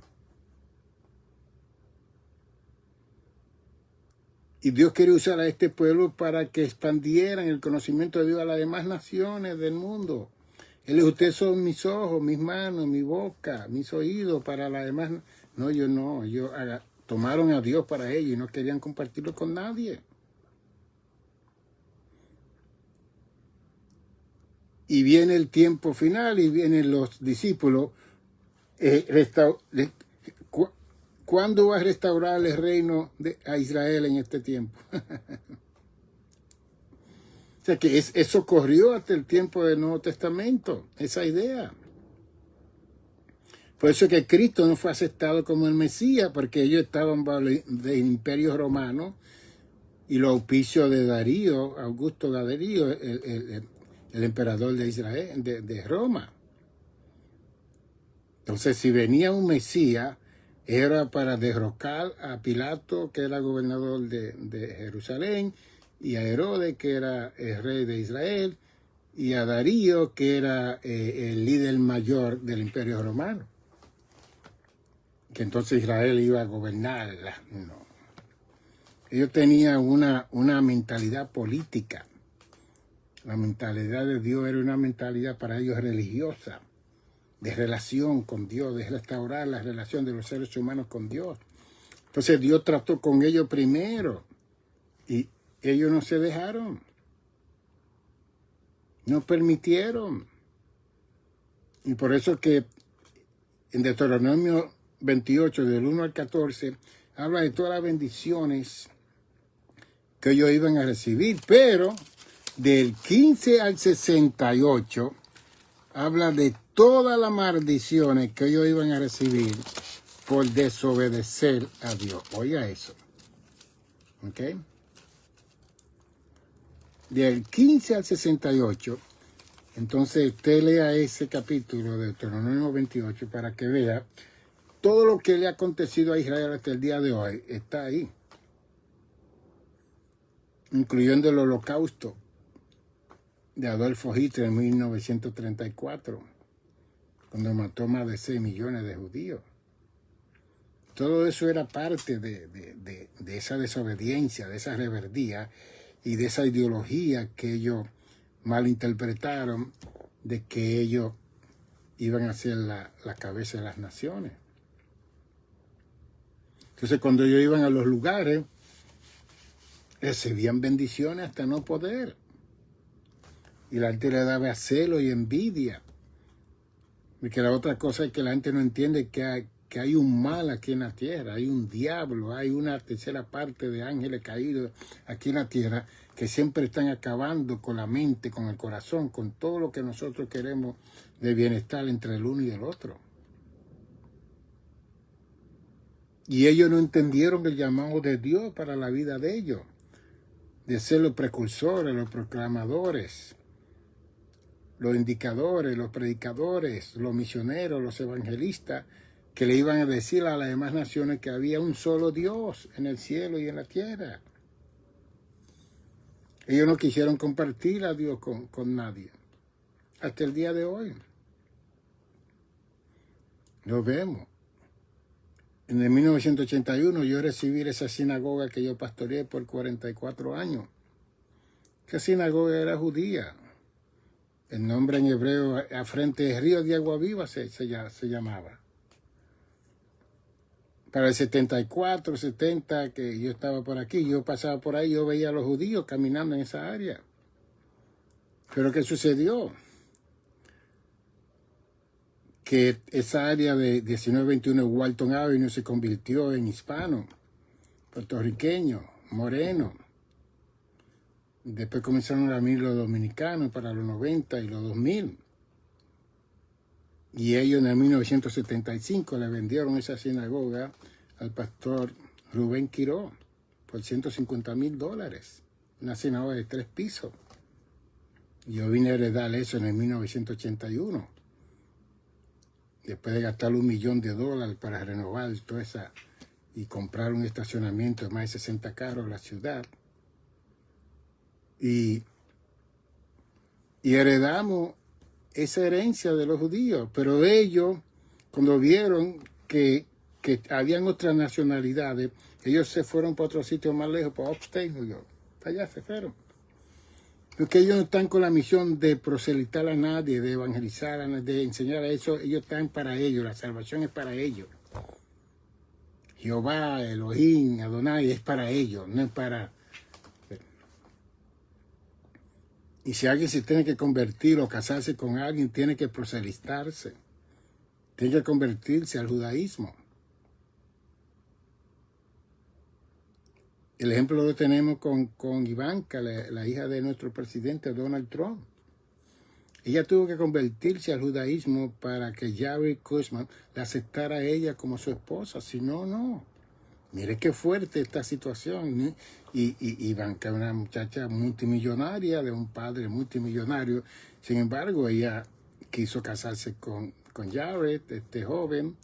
Y Dios quiere usar a este pueblo para que expandieran el conocimiento de Dios a las demás naciones del mundo. Él dijo, ustedes son mis ojos, mis manos, mi boca, mis oídos para las demás. No, ellos tomaron a Dios para ellos y no querían compartirlo con nadie. Y viene el tiempo final y vienen los discípulos. ¿Cuándo va a restaurar el reino a Israel en este tiempo? O sea que eso corrió hasta el tiempo del Nuevo Testamento, esa idea. Por eso que Cristo no fue aceptado como el Mesías, porque ellos estaban bajo el imperio romano y los auspicios de Darío, Augusto Darío, el emperador de Israel, de Roma. Entonces, si venía un Mesías, era para derrocar a Pilato, que era gobernador de Jerusalén, y a Herodes, que era el rey de Israel, y a Darío, que era el líder mayor del imperio romano. Que entonces Israel iba a gobernarla. No. Ellos tenían una mentalidad política. La mentalidad de Dios era una mentalidad para ellos religiosa, de relación con Dios, de restaurar la relación de los seres humanos con Dios. Entonces Dios trató con ellos primero y ellos no se dejaron, no permitieron. Y por eso que en Deuteronomio 28, del 1 al 14, habla de todas las bendiciones que ellos iban a recibir, pero del 15 al 68 habla de todas las maldiciones que ellos iban a recibir por desobedecer a Dios. Oiga eso. ¿Ok? Del 15 al 68, entonces usted lea ese capítulo de Deuteronomio 28 para que vea todo lo que le ha acontecido a Israel hasta el día de hoy. Está ahí. incluyendo el Holocausto de Adolfo Hitler en 1934, cuando mató más de 6 millones de judíos. Todo eso era parte de esa desobediencia, de esa rebeldía y de esa ideología que ellos malinterpretaron de que ellos iban a ser la cabeza de las naciones. Entonces, cuando ellos iban a los lugares, recibían bendiciones hasta no poder. Y la gente le daba celo y envidia. Porque la otra cosa es que la gente no entiende que hay un mal aquí en la tierra, hay un diablo, hay una tercera parte de ángeles caídos aquí en la tierra que siempre están acabando con la mente, con el corazón, con todo lo que nosotros queremos de bienestar entre el uno y el otro. Y ellos no entendieron el llamado de Dios para la vida de ellos, de ser los precursores, los proclamadores, los indicadores, los predicadores, los misioneros, los evangelistas, que le iban a decir a las demás naciones que había un solo Dios en el cielo y en la tierra. Ellos no quisieron compartir a Dios con nadie. Hasta el día de hoy. Lo vemos. En el 1981 yo recibí esa sinagoga que yo pastoreé por 44 años. Esa sinagoga era judía. El nombre en hebreo, a frente del río de Agua Viva se llamaba. Para el 74, 70, que yo estaba por aquí, yo pasaba por ahí, yo veía a los judíos caminando en esa área. Pero ¿qué sucedió? Que esa área de 1921 Walton Avenue se convirtió en hispano, puertorriqueño, moreno. Después comenzaron a venir los dominicanos para los 90 y los 2000. Y ellos en el 1975 le vendieron esa sinagoga al pastor Rubén Quiró por $150,000. Una sinagoga de 3 pisos. Yo vine a heredar eso en el 1981. Después de gastar $1 millón para renovar toda esa y comprar un estacionamiento de más de 60 carros en la ciudad. Y heredamos esa herencia de los judíos, pero ellos, cuando vieron que habían otras nacionalidades, ellos se fueron para otro sitio más lejos, para Upstate New York. Allá se fueron. Porque ellos no están con la misión de proselitar a nadie, de evangelizar, de enseñar a eso. Ellos están para ellos, la salvación es para ellos. Jehová, Elohim, Adonai es para ellos, no es para... Y si alguien se tiene que convertir o casarse con alguien, tiene que proselitarse. Tiene que convertirse al judaísmo. El ejemplo lo tenemos con Ivanka, la hija de nuestro presidente Donald Trump. Ella tuvo que convertirse al judaísmo para que Jared Kushner la aceptara a ella como su esposa. Si no, no. Mire qué fuerte esta situación, ¿no? Y Ivanka es una muchacha multimillonaria, de un padre multimillonario. Sin embargo, ella quiso casarse con Jared, este joven,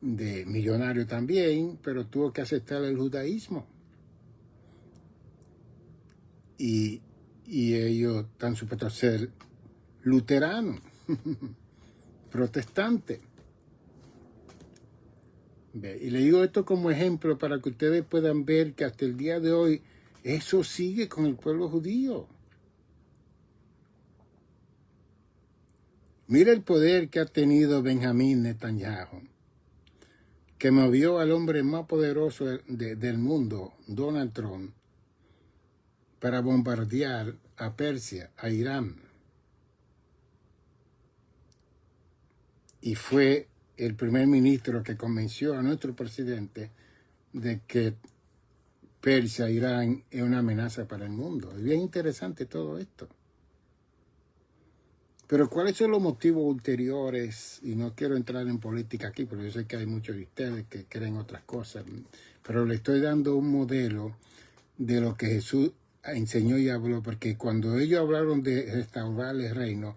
de millonario también, pero tuvo que aceptar el judaísmo. Y ellos están supuestos a ser luteranos, protestantes. Y le digo esto como ejemplo para que ustedes puedan ver que hasta el día de hoy eso sigue con el pueblo judío. Mira el poder que ha tenido Benjamín Netanyahu, que movió al hombre más poderoso del mundo, Donald Trump, para bombardear a Persia, a Irán. Y fue el primer ministro que convenció a nuestro presidente de que Persia, Irán, es una amenaza para el mundo. Es bien interesante todo esto. Pero ¿cuáles son los motivos ulteriores? Y no quiero entrar en política aquí, porque yo sé que hay muchos de ustedes que creen otras cosas. Pero le estoy dando un modelo de lo que Jesús enseñó y habló, porque cuando ellos hablaron de restaurar el reino,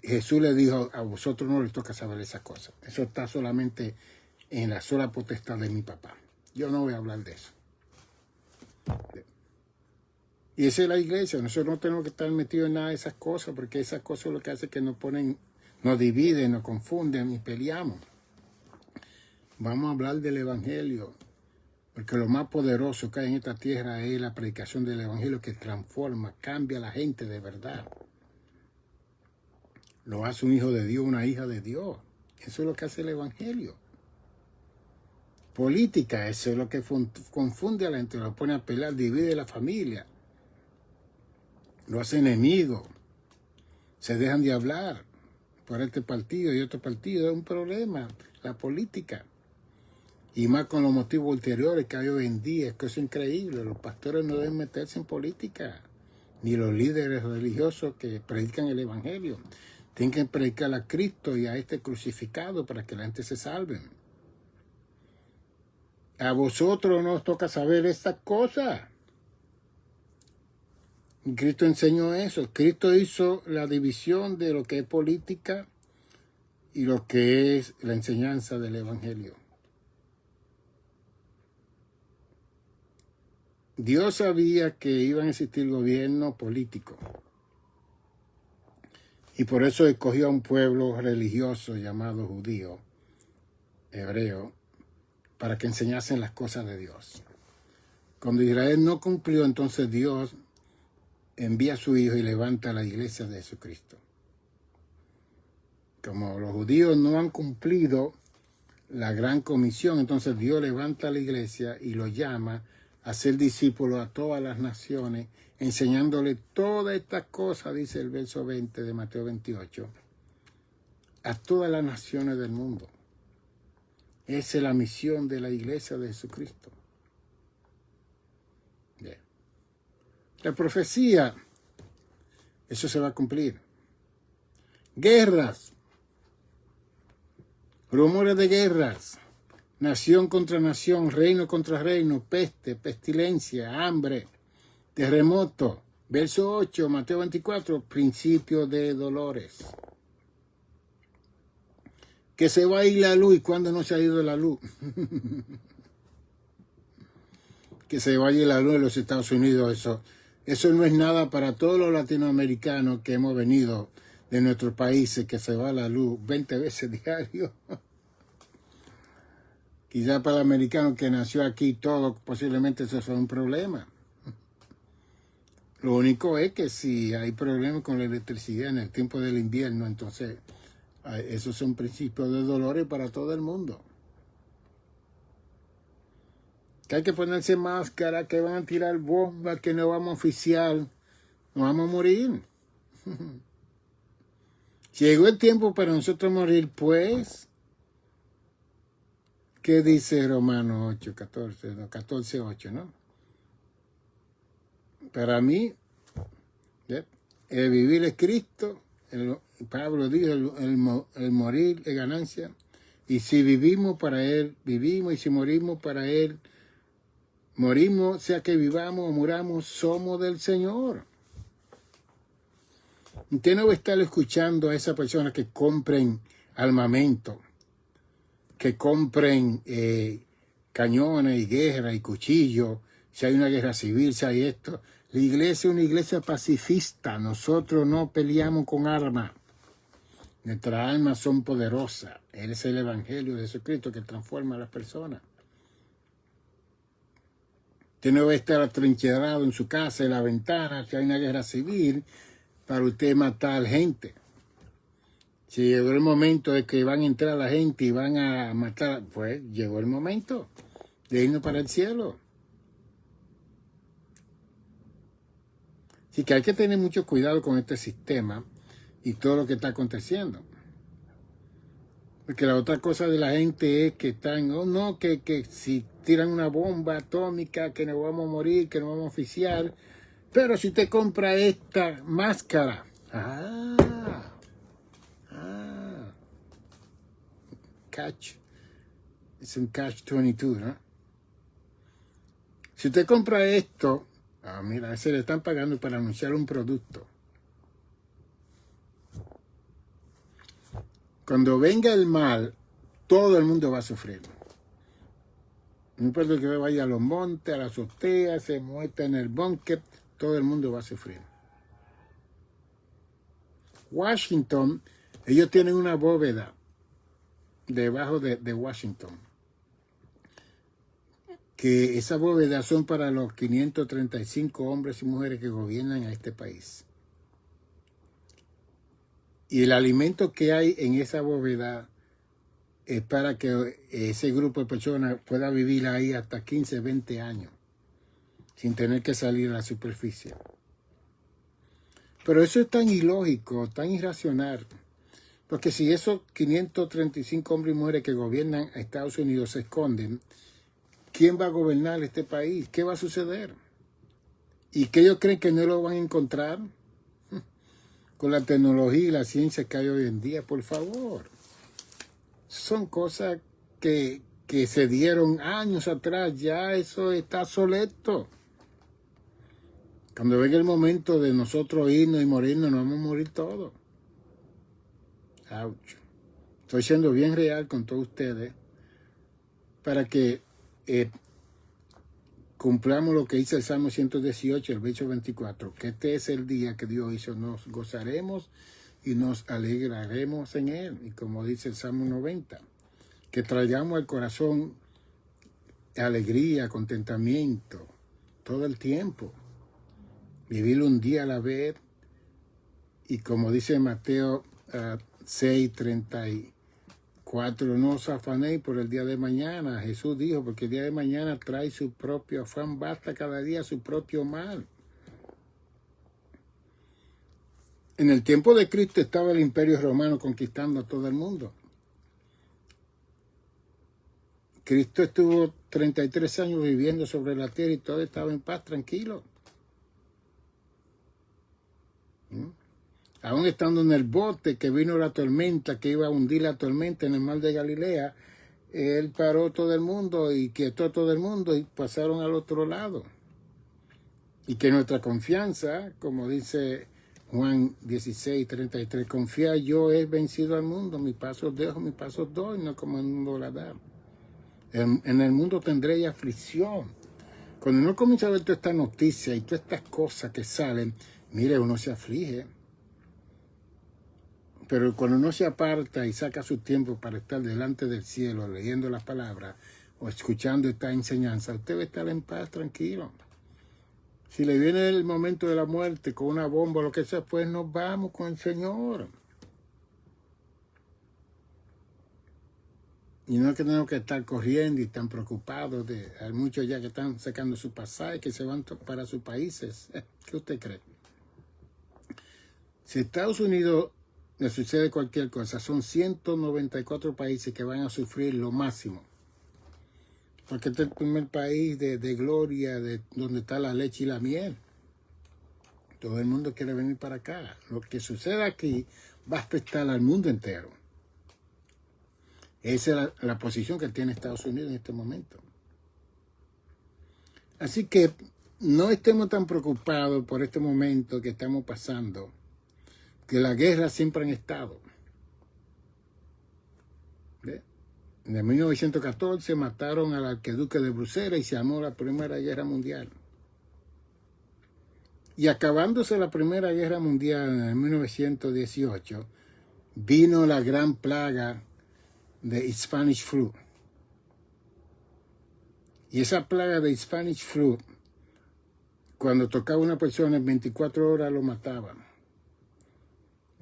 Jesús le dijo, a vosotros no les toca saber esas cosas. Eso está solamente en la sola potestad de mi papá. Yo no voy a hablar de eso. Y esa es la iglesia. Nosotros no tenemos que estar metidos en nada de esas cosas, porque esas cosas lo que hace es que nos ponen, nos dividen, nos confunden y peleamos. Vamos a hablar del Evangelio, porque lo más poderoso que hay en esta tierra es la predicación del Evangelio, que transforma, cambia a la gente de verdad. Lo hace un hijo de Dios, una hija de Dios. Eso es lo que hace el Evangelio. Política, eso es lo que confunde a la gente, lo pone a pelear, divide la familia, lo hace enemigo, se dejan de hablar por este partido y otro partido. Es un problema, la política. Y más con los motivos ulteriores que hay hoy en día, es que es increíble. Los pastores no deben meterse en política, ni los líderes religiosos que predican el Evangelio. Tienen que predicar a Cristo y a este crucificado para que la gente se salve. A vosotros nos toca saber estas cosas. Cristo enseñó eso. Cristo hizo la división de lo que es política y lo que es la enseñanza del Evangelio. Dios sabía que iban a existir gobiernos políticos. Y por eso escogió a un pueblo religioso llamado judío, hebreo, para que enseñasen las cosas de Dios. Cuando Israel no cumplió, entonces Dios envía a su Hijo y levanta la iglesia de Jesucristo. Como los judíos no han cumplido la gran comisión, entonces Dios levanta a la iglesia y lo llama a ser discípulos a todas las naciones, enseñándole todas estas cosas, dice el verso 20 de Mateo 28, a todas las naciones del mundo. Esa es la misión de la iglesia de Jesucristo. Bien. La profecía, eso se va a cumplir. Guerras, rumores de guerras, nación contra nación, reino contra reino, peste, pestilencia, hambre, terremoto. Verso 8, Mateo 24, principio de dolores. Que se va a ir la luz. ¿Y cuándo no se ha ido la luz? Que se vaya la luz en los Estados Unidos. Eso no es nada para todos los latinoamericanos que hemos venido de nuestros países, que se va la luz 20 veces diario. Quizá para el americano que nació aquí, todo posiblemente eso sea un problema. Lo único es que si hay problemas con la electricidad en el tiempo del invierno, entonces esos son principios de dolores para todo el mundo. Que hay que ponerse máscara, que van a tirar bombas, que no vamos a oficiar, nos vamos a morir. Llegó el tiempo para nosotros morir, pues. ¿Qué dice Romanos 8, 14? No, 14, 8, ¿no? Para mí, el vivir es Cristo. Pablo dijo, el morir es ganancia. Y si vivimos para Él, vivimos. Y si morimos para Él, morimos. Sea que vivamos o muramos, somos del Señor. Usted no va a estar escuchando a esas personas que compren armamento, que compren cañones y guerra y cuchillos, si hay una guerra civil, si hay esto. La iglesia es una iglesia pacifista. Nosotros no peleamos con armas. Nuestras almas son poderosas. Él es el Evangelio de Jesucristo que transforma a las personas. Usted no va a estar atrincherado en su casa, en la ventana, si hay una guerra civil, para usted matar gente. Si llegó el momento de que van a entrar la gente y van a matar, pues llegó el momento de irnos para el cielo. Así que hay que tener mucho cuidado con este sistema y todo lo que está aconteciendo. Porque la otra cosa de la gente es que están, que si tiran una bomba atómica, que nos vamos a morir, que nos vamos a oficiar. Pero si te compra esta máscara, es un catch 22, ¿no? Si usted compra esto, mira, se le están pagando para anunciar un producto. Cuando venga el mal, todo el mundo va a sufrir. No importa que vaya a los montes, a la azotea, se muestra en el búnker, todo el mundo va a sufrir. Washington, ellos tienen una bóveda debajo de Washington, que esas bóvedas son para los 535 hombres y mujeres que gobiernan a este país. Y el alimento que hay en esa bóveda es para que ese grupo de personas pueda vivir ahí hasta 15, 20 años, sin tener que salir a la superficie. Pero eso es tan ilógico, tan irracional, porque si esos 535 hombres y mujeres que gobiernan a Estados Unidos se esconden, ¿quién va a gobernar este país? ¿Qué va a suceder? ¿Y que ellos creen que no lo van a encontrar? Con la tecnología y la ciencia que hay hoy en día, por favor. Son cosas que se dieron años atrás, ya eso está obsoleto. Cuando venga el momento de nosotros irnos y morirnos, nos vamos a morir todos. Ouch. Estoy siendo bien real con todos ustedes para que cumplamos lo que dice el Salmo 118, el verso 24, que este es el día que Dios hizo, nos gozaremos y nos alegraremos en él. Y como dice el Salmo 90, que traigamos al corazón alegría, contentamiento, todo el tiempo. Vivir un día a la vez. Y como dice Mateo 6:34, no os afanéis por el día de mañana. Jesús dijo, porque el día de mañana trae su propio afán, basta cada día su propio mal. En el tiempo de Cristo estaba el Imperio Romano conquistando a todo el mundo. Cristo estuvo 33 años viviendo sobre la tierra y todo estaba en paz, tranquilo. Aún estando en el bote que vino la tormenta, que iba a hundir la tormenta en el mar de Galilea, él paró todo el mundo y quietó todo el mundo y pasaron al otro lado. Y que nuestra confianza, como dice Juan 16:33, confía yo he vencido al mundo, mis pasos dejo, mis pasos doy, no como el mundo la da. En el mundo tendréis aflicción. Cuando uno comienza a ver toda esta noticia y todas estas cosas que salen, mire, uno se aflige. Pero cuando uno se aparta y saca su tiempo para estar delante del cielo, leyendo las palabras o escuchando esta enseñanza, usted va a estar en paz, tranquilo. Si le viene el momento de la muerte con una bomba o lo que sea, pues nos vamos con el Señor. Y no es que tenemos que estar corriendo y tan preocupados. Hay muchos ya que están sacando su pasaje, que se van para sus países. ¿Qué usted cree? Si Estados Unidos le sucede cualquier cosa, son 194 países que van a sufrir lo máximo. Porque este es el primer país de gloria, de donde está la leche y la miel. Todo el mundo quiere venir para acá. Lo que suceda aquí va a afectar al mundo entero. Esa es la posición que tiene Estados Unidos en este momento. Así que no estemos tan preocupados por este momento que estamos pasando, que las guerras siempre han estado. ¿Ve? En 1914 mataron al archiduque de Bruselas y se armó la Primera Guerra Mundial. Y acabándose la Primera Guerra Mundial en 1918, vino la gran plaga de Spanish Flu. Y esa plaga de Spanish Flu, cuando tocaba a una persona en 24 horas lo mataban.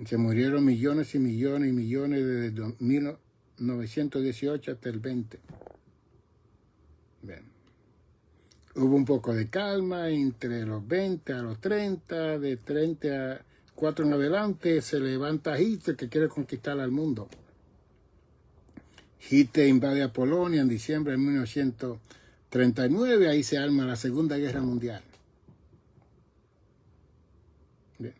Se murieron millones y millones y millones desde 1918 hasta el 20. Bien. Hubo un poco de calma entre los 20 a los 30, de 30 a 4 en adelante se levanta Hitler que quiere conquistar al mundo. Hitler invade a Polonia en diciembre de 1939, ahí se arma la Segunda Guerra Mundial. Bien.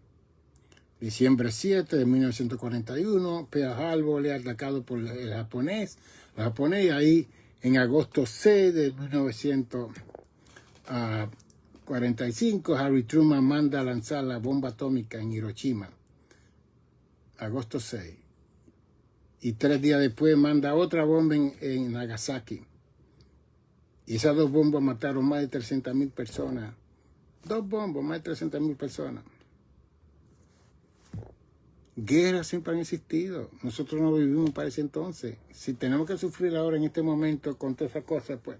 Diciembre 7 de 1941, Pearl Harbor es atacado por el japonés. Los japoneses ahí en agosto 6 de 1945, Harry Truman manda a lanzar la bomba atómica en Hiroshima. Agosto 6. Y 3 días después manda otra bomba en Nagasaki. Y esas dos bombas mataron más de 300,000 personas 2 bombos, más de 300,000 personas. Guerras siempre han existido. Nosotros no vivimos para ese entonces. Si tenemos que sufrir ahora en este momento con todas esas cosas, pues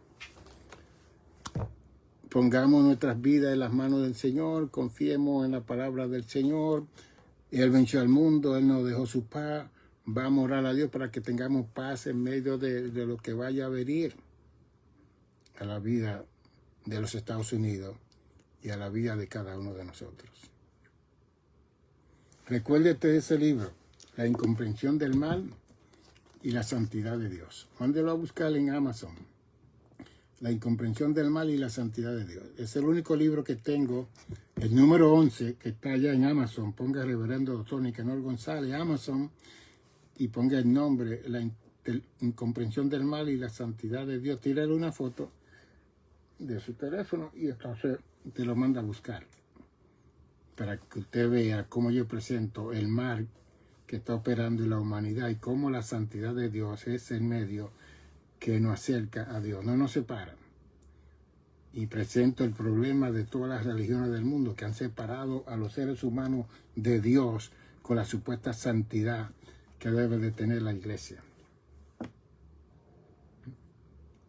pongamos nuestras vidas en las manos del Señor, confiemos en la palabra del Señor. Él venció al mundo, Él nos dejó su paz. Vamos a orar a Dios para que tengamos paz en medio de lo que vaya a venir a la vida de los Estados Unidos y a la vida de cada uno de nosotros. Recuérdete ese libro, La incomprensión del mal y la santidad de Dios. Mándelo a buscar en Amazon. La incomprensión del mal y la santidad de Dios. Es el único libro que tengo, el número 11, que está allá en Amazon. Ponga Reverendo Doctor Nicanor González, Amazon, y ponga el nombre, La incomprensión del mal y la santidad de Dios. Tírale una foto de su teléfono y entonces te lo manda a buscar, para que usted vea cómo yo presento el mal que está operando en la humanidad y cómo la santidad de Dios es el medio que nos acerca a Dios, no nos separa. Y presento el problema de todas las religiones del mundo que han separado a los seres humanos de Dios con la supuesta santidad que debe de tener la iglesia.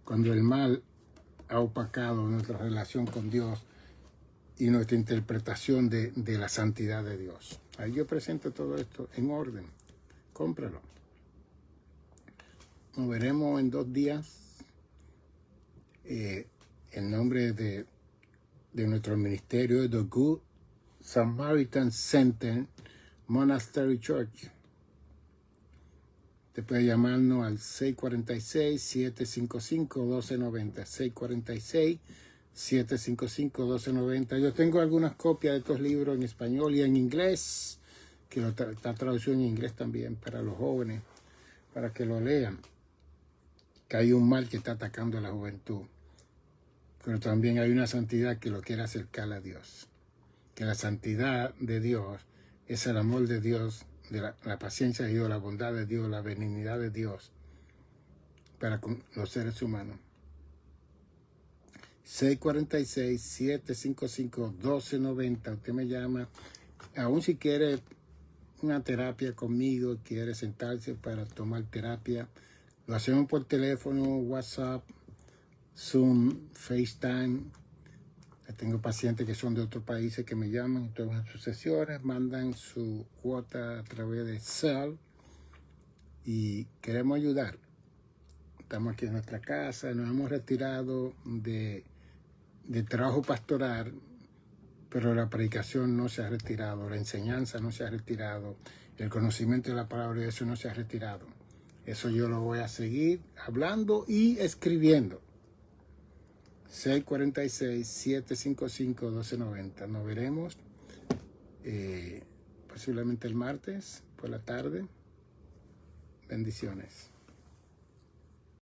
Cuando el mal ha opacado nuestra relación con Dios y nuestra interpretación de la santidad de Dios. Ahí yo presento todo esto en orden. Cómpralo. Nos veremos en 2 días. El nombre de nuestro ministerio es The Good Samaritan Center Monastery Church. Te puede llamarnos al 646-755-1290. 646-755-1290. Yo tengo algunas copias de estos libros en español y en inglés, que está traducido en inglés también para los jóvenes, para que lo lean. Que hay un mal que está atacando a la juventud, pero también hay una santidad que lo quiere acercar a Dios. Que la santidad de Dios es el amor de Dios, de la paciencia de Dios, la bondad de Dios, la benignidad de Dios para con los seres humanos. 646-755-1290. Usted me llama. Aún si quiere una terapia conmigo, quiere sentarse para tomar terapia, lo hacemos por teléfono, WhatsApp, Zoom, FaceTime. Tengo pacientes que son de otros países que me llaman, toman sus sesiones, mandan su cuota a través de Zelle y queremos ayudar. Estamos aquí en nuestra casa, nos hemos retirado de trabajo pastoral, pero la predicación no se ha retirado, la enseñanza no se ha retirado, el conocimiento de la palabra de Dios no se ha retirado. Eso yo lo voy a seguir hablando y escribiendo. 646-755-1290. Nos veremos posiblemente el martes por la tarde. Bendiciones.